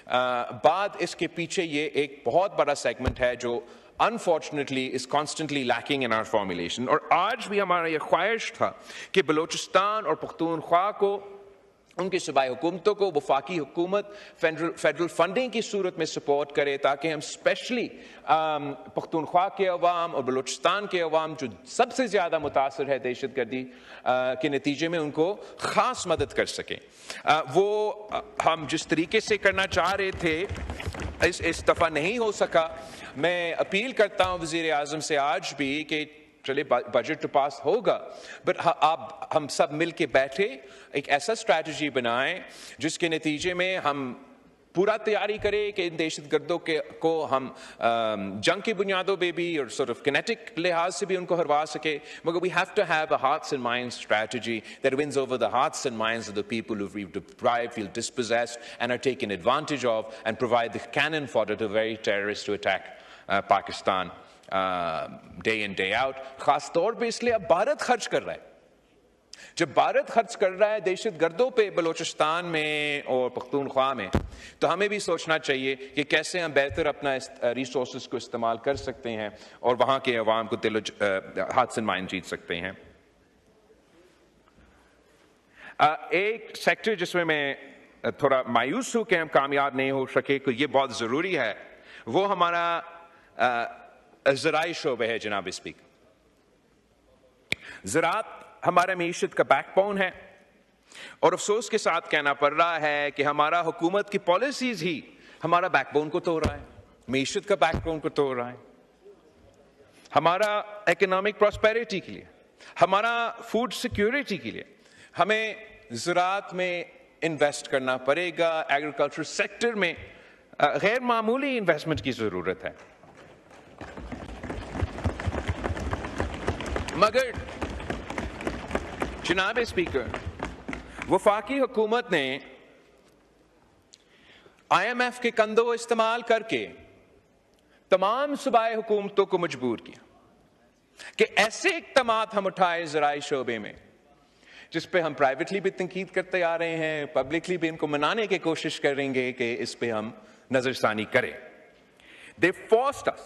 बाद, इसके पीछे ये एक बहुत बड़ा सेगमेंट है जो unfortunately is constantly lacking in our formulation। और आज भी हमारा ये ख्वाहिश था कि बलोचिस्तान और पख्तूनख्वा को, उनकी सूबाई हुकूमतों को वफाकी हुकूमत फेडरल फंडिंग की सूरत में सपोर्ट करे, ताकि हम स्पेशली पख्तूनख्वा के अवाम और बलूचिस्तान के अवाम जो सबसे ज़्यादा मुतासर है दहशतगर्दी के नतीजे में, उनको ख़ास मदद कर सकें। वो हम जिस तरीके से करना चाह रहे थे इस दफ़ा नहीं हो सका। मैं अपील करता हूँ वज़ीर आज़म से आज भी कि चले बजट तो पास होगा, बट आप हम सब मिल के बैठे एक ऐसा स्ट्रैटेजी बनाएं जिसके नतीजे में हम पूरा तैयारी करें कि इन दहशतगर्दों को हम जंग की बुनियादों पे भी और sort of kinetic लिहाज से भी उनको हरवा सके। मगर we have to have a hearts and minds strategy that wins over the hearts and minds of the people who we've deprived, feel dispossessed and are taken advantage of, and provide the cannon fodder to very terrorists to attack Pakistan day in day out। खास तौर पे इसलिए अब भारत खर्च कर रहा है। जब भारत खर्च कर रहा है दहशतगर्दों पे बलोचिस्तान में और पख्तूनख्वा में, तो हमें भी सोचना चाहिए कि कैसे हम बेहतर अपना रिसोर्सेज को इस्तेमाल कर सकते हैं और वहां के अवाम को हाथ से माइन जीत सकते हैं। एक सेक्टर जिसमें मैं थोड़ा मायूस हूं कि हम कामयाब नहीं हो सके, तो ये बहुत जरूरी है, वो हमारा ज़राई शोबे है। जनाब स्पीकर, ज़राअत हमारा मीशत का बैकबोन है और अफसोस के साथ कहना पड़ रहा है कि हमारा हुकूमत की पॉलिसीज ही हमारा बैकबोन को तोड़ रहा है, मीशत का बैकबोन को तोड़ रहा है। हमारा इकोनॉमिक प्रॉस्पेरिटी के लिए, हमारा फूड सिक्योरिटी के लिए हमें ज़राअत में इन्वेस्ट करना पड़ेगा। एग्रीकल्चर सेक्टर में गैर मामूली इन्वेस्टमेंट की ज़रूरत है। मगर जनाब स्पीकर, वफाकी हुकूमत ने IMF के कंधों इस्तेमाल करके तमाम सूबाई हुकूमतों को मजबूर किया कि ऐसे इक़दामात हम उठाए ज़राई शोबे में जिस पे हम प्राइवेटली भी तनकीद करते आ रहे हैं, पब्लिकली भी इनको मनाने की कोशिश करेंगे कि इस पे हम नजरसानी करें। They forced us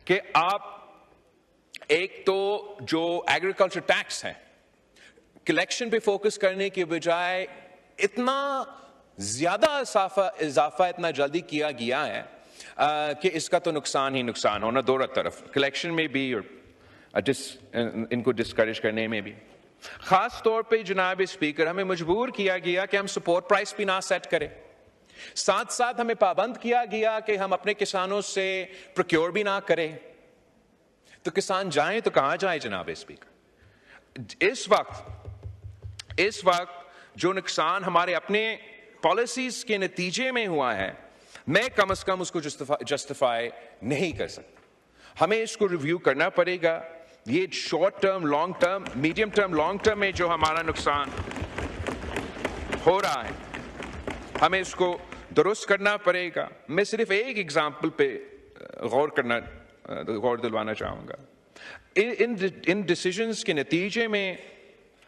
कि आप एक तो जो एग्रीकल्चर टैक्स है कलेक्शन पे फोकस करने के बजाय इतना ज्यादा इजाफा इतना जल्दी किया गया है कि इसका तो नुकसान ही नुकसान होना दोनों तरफ, कलेक्शन में भी और इनको डिस्करेज करने में भी। खास तौर पे जनाब स्पीकर, हमें मजबूर किया गया कि हम सपोर्ट प्राइस भी ना सेट करें, साथ साथ हमें पाबंद किया गया कि हम अपने किसानों से प्रोक्योर भी ना करें। तो किसान जाए तो कहां जाए जनाब स्पीकर? इस वक्त जो नुकसान हमारे अपने पॉलिसीज के नतीजे में हुआ है, मैं कम से कम उसको जस्टिफाई नहीं कर सकता। हमें इसको रिव्यू करना पड़ेगा। ये short term, long term, medium term, long term में जो हमारा नुकसान हो रहा है, हमें इसको दुरुस्त करना पड़ेगा। मैं सिर्फ एक एग्जाम्पल पे गौर दिलवाना चाहूंगा। इन डिसीजंस के नतीजे में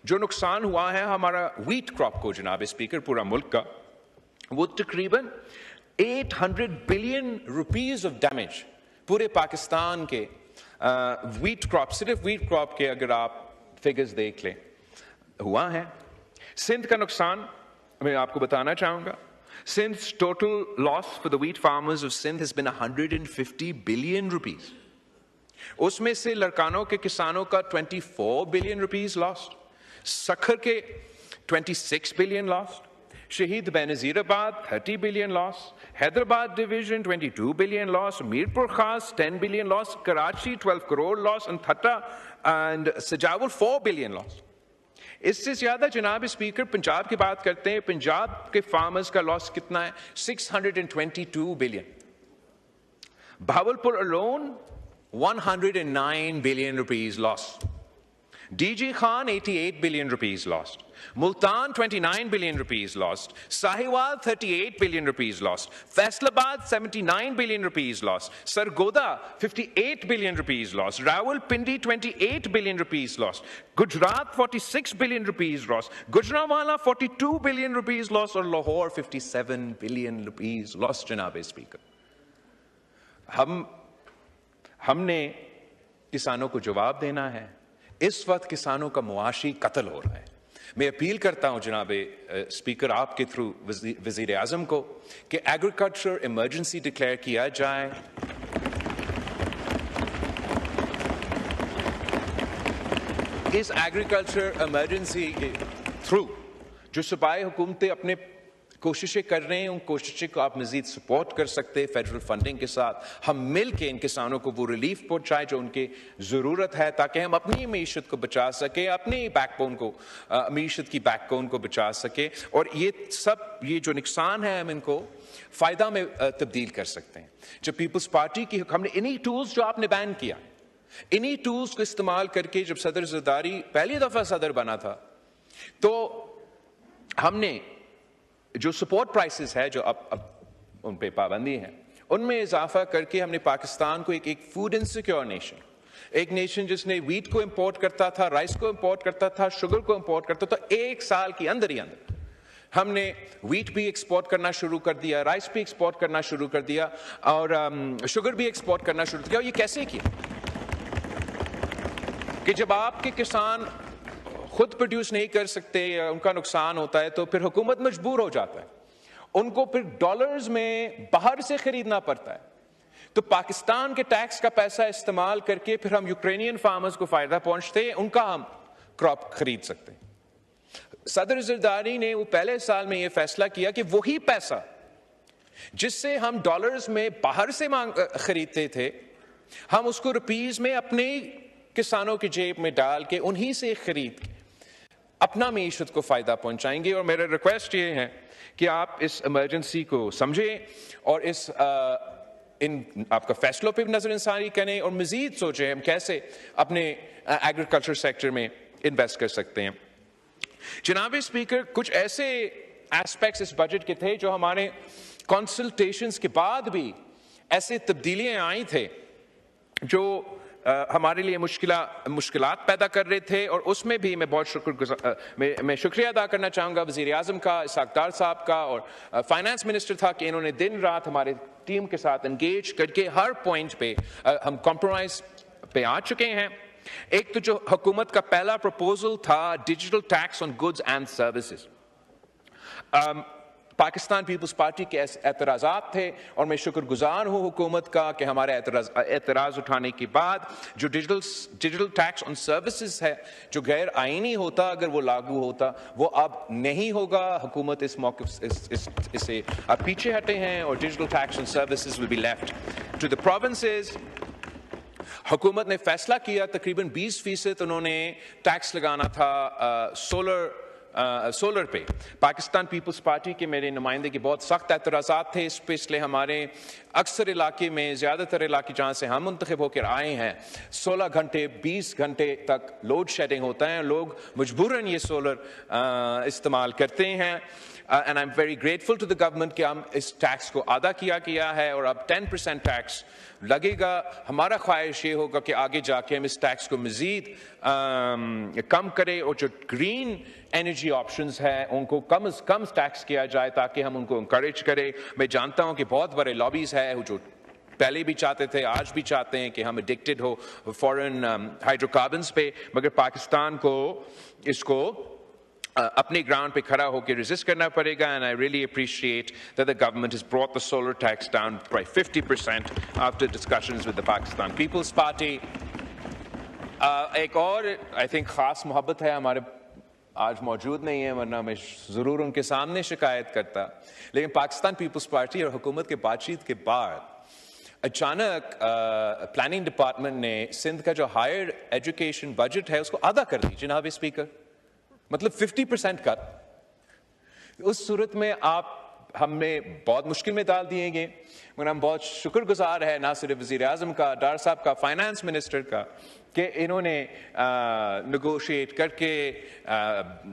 जो नुकसान हुआ है हमारा व्हीट क्रॉप को जनाब स्पीकर, पूरा मुल्क का, वो तकरीबन 800 बिलियन रुपीस ऑफ डैमेज पूरे पाकिस्तान के व्हीट क्रॉप, सिर्फ व्हीट क्रॉप के अगर आप फिगर्स देख लें, हुआ है। सिंध का नुकसान मैं आपको बताना चाहूंगा। Sindh's total loss for the wheat farmers of Sindh has been 150 billion rupees. उसमें से लड़कानों के किसानों का 24 billion rupees lost, सखर के 26 billion lost, शहीद Benazirabad 30 billion loss, Hyderabad division 22 billion loss, Mirpur खास 10 billion loss, Karachi 12 crore loss, and Thatta and Sajawal 4 billion loss. इससे ज्यादा जनाब स्पीकर पंजाब की बात करते हैं। पंजाब के फार्मर्स का लॉस कितना है? 622 billion. Bahawalpur alone 109 billion rupees loss. DG Khan 88 billion rupees lost. Multan, 29 billion rupees lost. Sahiwal, 38 billion rupees lost. Faisalabad, 79 billion rupees lost. Sargodha, 58 billion rupees lost. Rawalpindi, 28 billion rupees lost. Gujarat, 46 billion rupees lost. Gujranwala, 42 billion rupees lost. Or Lahore, 57 billion rupees lost, Janabe Speaker. हमने किसानों को जवाब देना है। इस वक्त किसानों का मुआशी कत्ल हो रहा है। मैं अपील करता हूं जनाबे स्पीकर आपके थ्रू वजीर आजम को कि एग्रीकल्चर इमरजेंसी डिक्लेयर किया जाए। इस एग्रीकल्चर इमरजेंसी के थ्रू जो सूबाई हुकूमतें अपने कोशिशें कर रहे हैं, उन कोशिशों को आप मजीद सपोर्ट कर सकते हैं फेडरल फंडिंग के साथ। हम मिल के इन किसानों को वो रिलीफ पहुंचाएं जो उनकी ज़रूरत है, ताकि हम अपनी मीशत को बचा सकें, अपनी बैकबोन को मीशत की बैकबोन को बचा सकें। और ये जो नुकसान है हम इनको फ़ायदा में तब्दील कर सकते हैं। जब पीपल्स पार्टी की हमने इन्हीं टूल्स जो आपने बैन किया, इन्हीं टूल्स को इस्तेमाल करके जब सदर ज़रदारी पहली दफ़ा सदर बना था, तो हमने जो सपोर्ट प्राइसेस है जो अब उन पे पाबंदी है, उनमें इजाफा करके हमने पाकिस्तान को एक फूड इनसिक्योर नेशन, एक नेशन जिसने वीट को इंपोर्ट करता था, राइस को इंपोर्ट करता था, शुगर को इंपोर्ट करता था, एक साल के अंदर ही अंदर हमने वीट भी एक्सपोर्ट करना शुरू कर दिया, राइस भी एक्सपोर्ट करना शुरू कर दिया और शुगर भी एक्सपोर्ट करना शुरू किया। और ये कैसे किया कि जब आपके किसान खुद प्रोड्यूस नहीं कर सकते या उनका नुकसान होता है तो फिर हुकूमत मजबूर हो जाता है, उनको फिर डॉलर्स में बाहर से खरीदना पड़ता है। तो पाकिस्तान के टैक्स का पैसा इस्तेमाल करके फिर हम यूक्रेनियन फार्मर्स को फायदा पहुंचते हैं, उनका हम क्रॉप खरीद सकते हैं। सदर ज़रदारी ने वो पहले साल में ये फैसला किया कि वही पैसा जिससे हम डॉलर्स में बाहर से खरीदते थे, हम उसको रुपीज में अपने किसानों की जेब में डाल के उन्हीं से खरीद के अपना मीशत को फायदा पहुंचाएंगे। और मेरा रिक्वेस्ट ये है कि आप इस इमरजेंसी को समझें और इन आपका फैसलों पे भी नजरसानी करें और मजीद सोचें हम कैसे अपने एग्रीकल्चर सेक्टर में इन्वेस्ट कर सकते हैं। जनाब स्पीकर, कुछ ऐसे एस्पेक्ट्स इस बजट के थे जो हमारे कंसल्टेशंस के बाद भी ऐसे तब्दीलियां आई थे जो हमारे लिए मुश्किलात पैदा कर रहे थे। और उसमें भी मैं बहुत मैं शुक्रिया अदा करना चाहूँगा वज़ीर आज़म का, इसहाक़ डार साहब का और फाइनेंस मिनिस्टर था कि इन्होंने दिन रात हमारे टीम के साथ एंगेज करके हर पॉइंट पे हम कॉम्प्रोमाइज़ पे आ चुके हैं। एक तो जो हुकूमत का पहला प्रपोजल था digital tax on goods and services, Pakistan Peoples Party के एतराज़ात थे और मैं शुक्रगुजार हूँ हुकूमत का कि हमारे एतराज़ उठाने के बाद जो डिजिटल टैक्स ऑन सर्विसेज है जो गैर आईनी होता, अगर वो लागू होता वो अब नहीं होगा। हुकूमत इस मौके इससे अब पीछे हटे हैं और digital tax on services will be left to the provinces. हुकूमत ने फैसला किया तकरीबन 20% उन्होंने टैक्स लगाना था सोलर पे। पाकिस्तान पीपल्स पार्टी के मेरे नुमाइंदे के बहुत सख्त एतराज़ात थे इस पे, इसलिए हमारे अक्सर इलाके में ज़्यादातर इलाके जहाँ से हम मुंतखब होकर आए हैं 16 घंटे 20 घंटे तक लोड शेडिंग होता है, लोग मजबूरन ये सोलर इस्तेमाल करते हैं। And I am very grateful to the government कि हम इस टैक्स को आधा किया है और अब 10% टैक्स लगेगा। हमारा ख्वाहिश ये होगा कि आगे जाके हम इस टैक्स को मज़ीद कम करें और जो ग्रीन एनर्जी ऑप्शंस हैं उनको कम से कम टैक्स किया जाए ताकि हम उनको इंकरेज करें। मैं जानता हूँ कि बहुत बड़े लॉबीज़ हैं जो पहले भी चाहते थे, आज भी चाहते हैं कि हम एडिक्टेड हो फॉरेन हाइड्रोकार्बन्स पे, मगर पाकिस्तान को इसको अपने ग्राउंड पे खड़ा होकर रेजिस्ट करना पड़ेगा। And I really appreciate that the government has brought the solar tax down by 50% after discussions with the Pakistan Peoples Party. एक और आई थिंक खास मोहब्बत है हमारे, आज मौजूद नहीं है वरना मैं ज़रूर उनके सामने शिकायत करता, लेकिन पाकिस्तान पीपल्स पार्टी और हुकूमत के बातचीत के बाद अचानक प्लानिंग डिपार्टमेंट ने सिंध का जो हायर एजुकेशन बजट है उसको आधा कर दी जनाब स्पीकर, मतलब 50% कट। उस सूरत में आप हमें बहुत मुश्किल में डाल दिए गए, मगर हम बहुत शुक्रगुजार है ना सिर्फ वज़ीर आज़म का, डार साहब का, फाइनेंस मिनिस्टर का, कि इन्होंने नेगोशिएट करके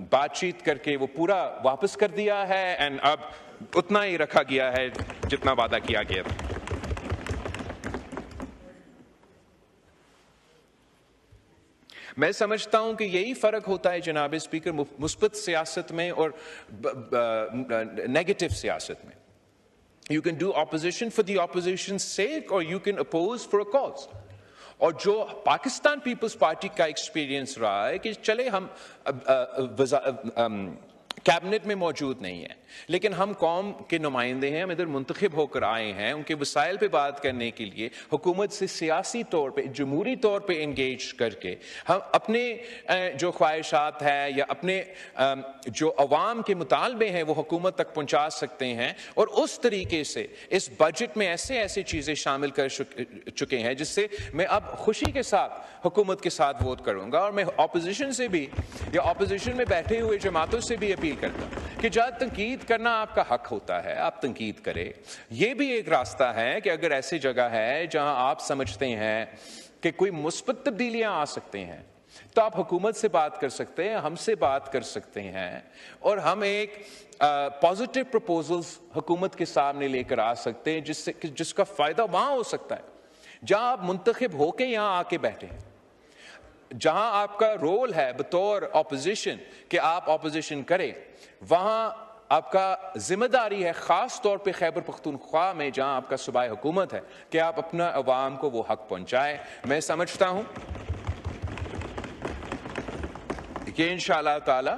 बातचीत करके वो पूरा वापस कर दिया है, एंड अब उतना ही रखा गया है जितना वादा किया गया था। मैं समझता हूं कि यही फर्क होता है जनाब स्पीकर मुस्बत सियासत में और नेगेटिव सियासत में। You can do opposition for the opposition sake और you can oppose for a cause. और जो पाकिस्तान पीपल्स पार्टी का एक्सपीरियंस रहा है कि चले हम कैबिनेट में मौजूद नहीं है, लेकिन हम कौम के नुमाइंदे हैं, हम इधर मुंतखब होकर आए हैं उनके वसाइल पे बात करने के लिए, हुकूमत से सियासी तौर पे, जमहूरी तौर पे इंगेज करके हम अपने जो ख्वाहिशात है या अपने जो अवाम के मुतालबे हैं वो हुकूमत तक पहुंचा सकते हैं। और उस तरीके से इस बजट में ऐसे ऐसे चीज़ें शामिल कर चुके हैं जिससे मैं अब खुशी के साथ हुकूमत के साथ वोट करूँगा। और मैं अपोजिशन से भी या अपोजिशन में बैठे हुए जमातों से भी अपील करता कि जब तनकीद करना आपका हक होता है, आप तनकीद करें। यह भी एक रास्ता है कि अगर ऐसी जगह है जहां आप समझते हैं कि कोई मुस्बत तब्दीलियां आ सकते हैं, तो आप हुकूमत से बात कर सकते हैं, हमसे बात कर सकते हैं, और हम एक पॉजिटिव प्रपोजल्स हुकूमत के सामने लेकर आ सकते हैं जिसका फायदा वहां हो सकता है जहां आप मुंतखब होके यहां आके बैठे हैं, जहां आपका रोल है बतौर ऑपोजिशन कि आप ऑपोजिशन करें। वहां आपका जिम्मेदारी है खास तौर पे खैबर पख्तूनख्वा में जहां आपका सूबाई हुकूमत है कि आप अपना अवाम को वो हक पहुंचाएं। मैं समझता हूं कि इंशाअल्लाह ताला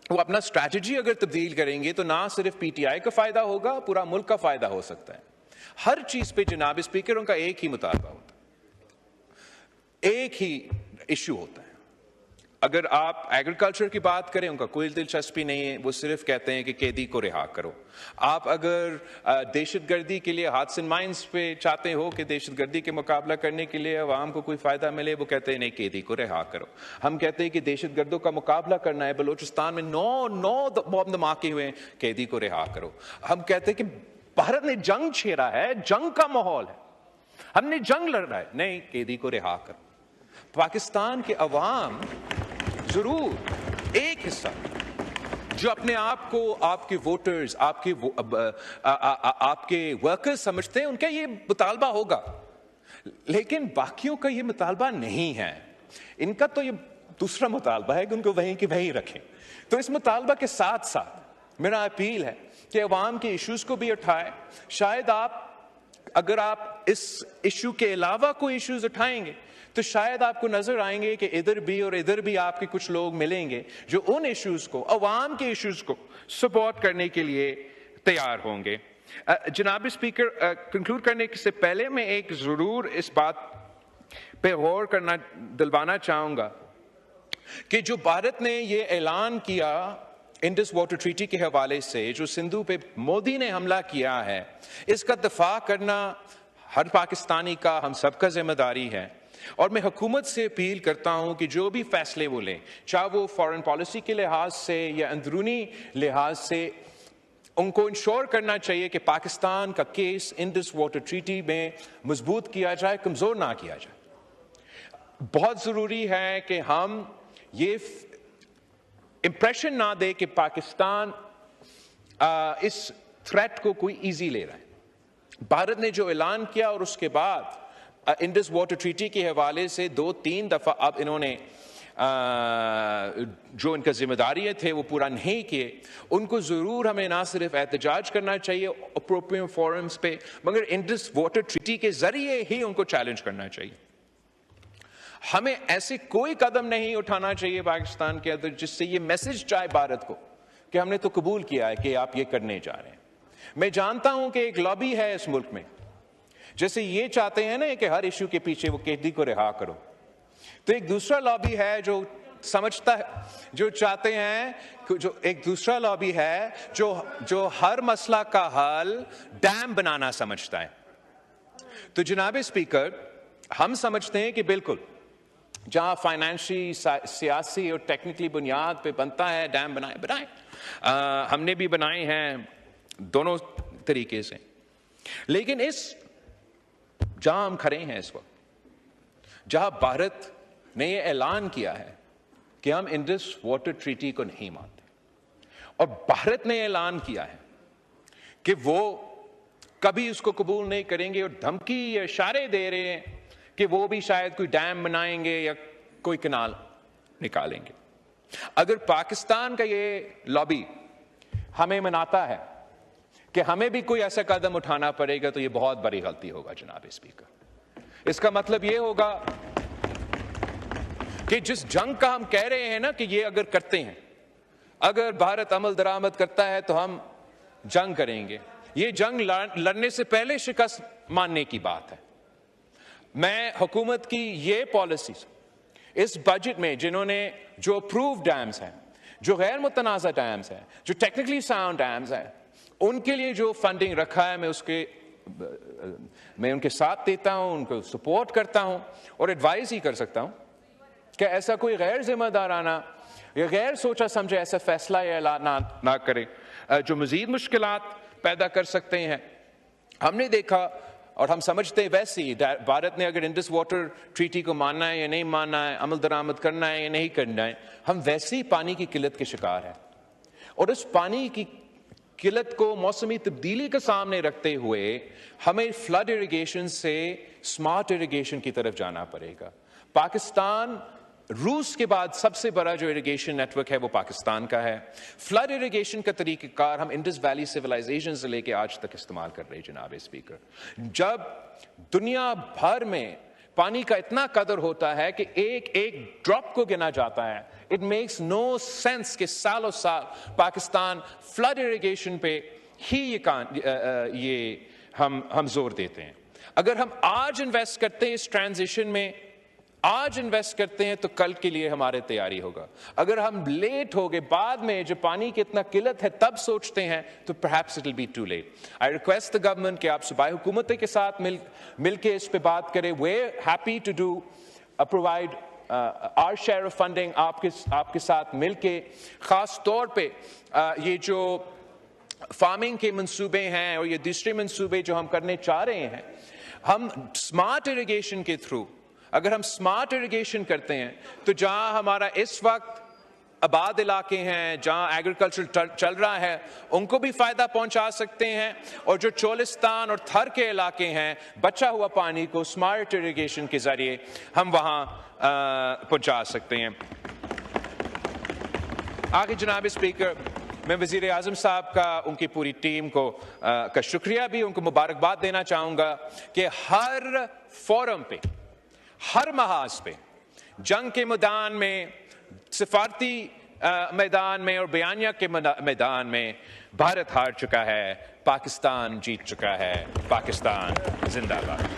वो अपना स्ट्रैटेजी अगर तब्दील करेंगे तो ना सिर्फ पीटीआई का फायदा होगा, पूरा मुल्क का फायदा हो सकता है। हर चीज पे जनाब स्पीकर उनका एक ही मुतालबा होता है, एक ही इशू होता है। अगर आप एग्रीकल्चर की बात करें, उनका कोई दिलचस्पी नहीं है, वो सिर्फ कहते हैं कि कैदी को रिहा करो। आप अगर दहशतगर्दी के लिए हाथ एंड माइंस पे चाहते हो कि दहशतगर्दी के मुकाबला करने के लिए अवाम को कोई फायदा मिले, वो कहते हैं नहीं, कैदी को रिहा करो। हम कहते हैं कि दहशतगर्दों का मुकाबला करना है, बलोचिस्तान में 9 बम धमाके हुए हैं, कैदी को रिहा करो। हम कहते हैं कि भारत ने जंग छेड़ा है, जंग का माहौल है, हमने जंग लड़ना है, नहीं, कैदी को रिहा करो। पाकिस्तान के अवाम जरूर एक हिस्सा जो अपने आप को आपके वोटर्स, आपके वर्कर्स समझते हैं, उनका ये मुतालबा होगा, लेकिन बाकियों का ये मुतालबा नहीं है। इनका तो ये दूसरा मुतालबा है कि उनको वहीं के वहीं रखें। तो इस मुतालबा के साथ साथ मेरा अपील है कि अवाम के इश्यूज को भी उठाएं। शायद अगर आप इस इशू के अलावा कोई इश्यूज उठाएंगे तो शायद आपको नजर आएंगे कि इधर भी और इधर भी आपके कुछ लोग मिलेंगे जो उन इश्यूज को, अवाम के इश्यूज को सपोर्ट करने के लिए तैयार होंगे। जनाब स्पीकर, कंक्लूड करने से पहले मैं एक जरूर इस बात पे गौर करना दिलवाना चाहूंगा कि जो भारत ने ये ऐलान किया इंडस वाटर ट्रीटी के हवाले से, जो सिंधु पे मोदी ने हमला किया है, इसका दफा करना हर पाकिस्तानी का, हम सबका जिम्मेदारी है। और मैं हुकूमत से अपील करता हूं कि जो भी फैसले वो लें, चाहे वो फॉरेन पॉलिसी के लिहाज से या अंदरूनी लिहाज से, उनको इंश्योर करना चाहिए कि पाकिस्तान का केस इंडस वाटर ट्रीटी में मजबूत किया जाए, कमजोर ना किया जाए। बहुत जरूरी है कि हम ये इंप्रेशन ना दे कि पाकिस्तान इस थ्रेट को कोई इजी ले रहा है। भारत ने जो ऐलान किया और उसके बाद इंडस वाटर ट्रीटी के हवाले से 2-3 दफा अब इन्होंने जो इनका जिम्मेदारी थे वो पूरा नहीं किए। उनको जरूर हमें ना सिर्फ एहतजाज करना चाहिए अप्रोप्रिएट फोरम्स पे, मगर इंडस वाटर ट्रीटी के जरिए ही उनको चैलेंज करना चाहिए। हमें ऐसे कोई कदम नहीं उठाना चाहिए पाकिस्तान के अंदर जिससे ये मैसेज जाए भारत को कि हमने तो कबूल किया है कि आप ये करने जा रहे हैं। मैं जानता हूं कि एक लॉबी है इस मुल्क में, जैसे ये चाहते हैं ना कि हर इश्यू के पीछे वो कैदी को रिहा करो, तो एक दूसरा लॉबी है जो समझता है, जो चाहते हैं, जो एक दूसरा लॉबी है जो हर मसला का हल डैम बनाना समझता है। तो जनाब स्पीकर, हम समझते हैं कि बिल्कुल जहां फाइनेंशियली, सियासी और टेक्निकली बुनियाद पे बनता है डैम बनाएं, हमने भी बनाए हैं दोनों तरीके से। लेकिन इस जहां हम खड़े हैं इस वक्त, जहां भारत ने यह ऐलान किया है कि हम इंडस वाटर ट्रीटी को नहीं मानते, और भारत ने ऐलान किया है कि वो कभी उसको कबूल नहीं करेंगे, और धमकी या इशारे दे रहे हैं कि वो भी शायद कोई डैम बनाएंगे या कोई कैनाल निकालेंगे। अगर पाकिस्तान का ये लॉबी हमें मनाता है कि हमें भी कोई ऐसा कदम उठाना पड़ेगा, तो ये बहुत बड़ी गलती होगा जनाब स्पीकर। इसका मतलब ये होगा कि जिस जंग का हम कह रहे हैं ना कि ये अगर करते हैं, अगर भारत अमल दरामद करता है तो हम जंग करेंगे, ये जंग लड़ने से पहले शिकस्त मानने की बात है। मैं हुकूमत की ये पॉलिसीज इस बजट में, जिन्होंने जो अप्रूव डैम्स हैं, जो गैर मुतनाज़ा डैम्स हैं, जो टेक्निकली साउंड डैम्स हैं, उनके लिए जो फंडिंग रखा है, मैं उनके साथ देता हूं, उनको सपोर्ट करता हूं और एडवाइस ही कर सकता हूं कि ऐसा कोई गैर जिम्मेदाराना या गैर सोचा समझे ऐसा फैसला या ऐलान ना करे जो मजीद मुश्किलात पैदा कर सकते हैं। हमने देखा और हम समझते हैं वैसे ही भारत ने अगर इंडस वाटर ट्रीटी को मानना है या नहीं मानना है, अमल दरामद करना है या नहीं करना है, हम वैसे ही पानी की किल्लत के शिकार हैं। और उस पानी की किल्लत को मौसमी तब्दीली के सामने रखते हुए हमें फ्लड इरिगेशन से स्मार्ट इरिगेशन की तरफ जाना पड़ेगा। पाकिस्तान रूस के बाद सबसे बड़ा जो इरिगेशन नेटवर्क है वो पाकिस्तान का है। फ्लड इरिगेशन का तरीक़ाकार हम इंडस वैली सिविलाइजेशन से लेके आज तक इस्तेमाल कर रहे हैं जनाब स्पीकर। जब दुनिया भर में पानी का इतना कदर होता है कि एक एक ड्रॉप को गिना जाता है, इट मेक्स नो सेंस कि सालों साल पाकिस्तान फ्लड इरिगेशन पे ही ये हम जोर देते हैं। अगर हम आज इन्वेस्ट करते हैं इस ट्रांजिशन में, आज इन्वेस्ट करते हैं तो कल के लिए हमारे तैयारी होगा। अगर हम लेट हो गए, बाद में जब पानी की इतना किल्लत है तब सोचते हैं, तो perhaps it will be too late. I request the government कि आप सूबाई हुकूमत के साथ मिल के इस पे बात करें। We're happy to do provide our share of funding आपके साथ मिल के, खास तौर पे ये जो फार्मिंग के मंसूबे हैं और ये दूसरे मंसूबे जो हम करने चाह रहे हैं, हम स्मार्ट इरिगेशन के थ्रू अगर हम स्मार्ट इरिगेशन करते हैं तो जहां हमारा इस वक्त आबाद इलाके हैं, जहां एग्रीकल्चर चल रहा है, उनको भी फायदा पहुंचा सकते हैं, और जो चोलिस्तान और थर के इलाके हैं, बचा हुआ पानी को स्मार्ट इरिगेशन के जरिए हम वहां पहुंचा सकते हैं। आगे जनाब स्पीकर, मैं वजीर आजम साहब का, उनकी पूरी टीम को का शुक्रिया भी, उनको मुबारकबाद देना चाहूंगा कि हर फोरम पे, हर महाज पे, जंग के मैदान में, सिफारती मैदान में और बयानिया के मैदान में भारत हार चुका है, पाकिस्तान जीत चुका है। पाकिस्तान जिंदाबाद।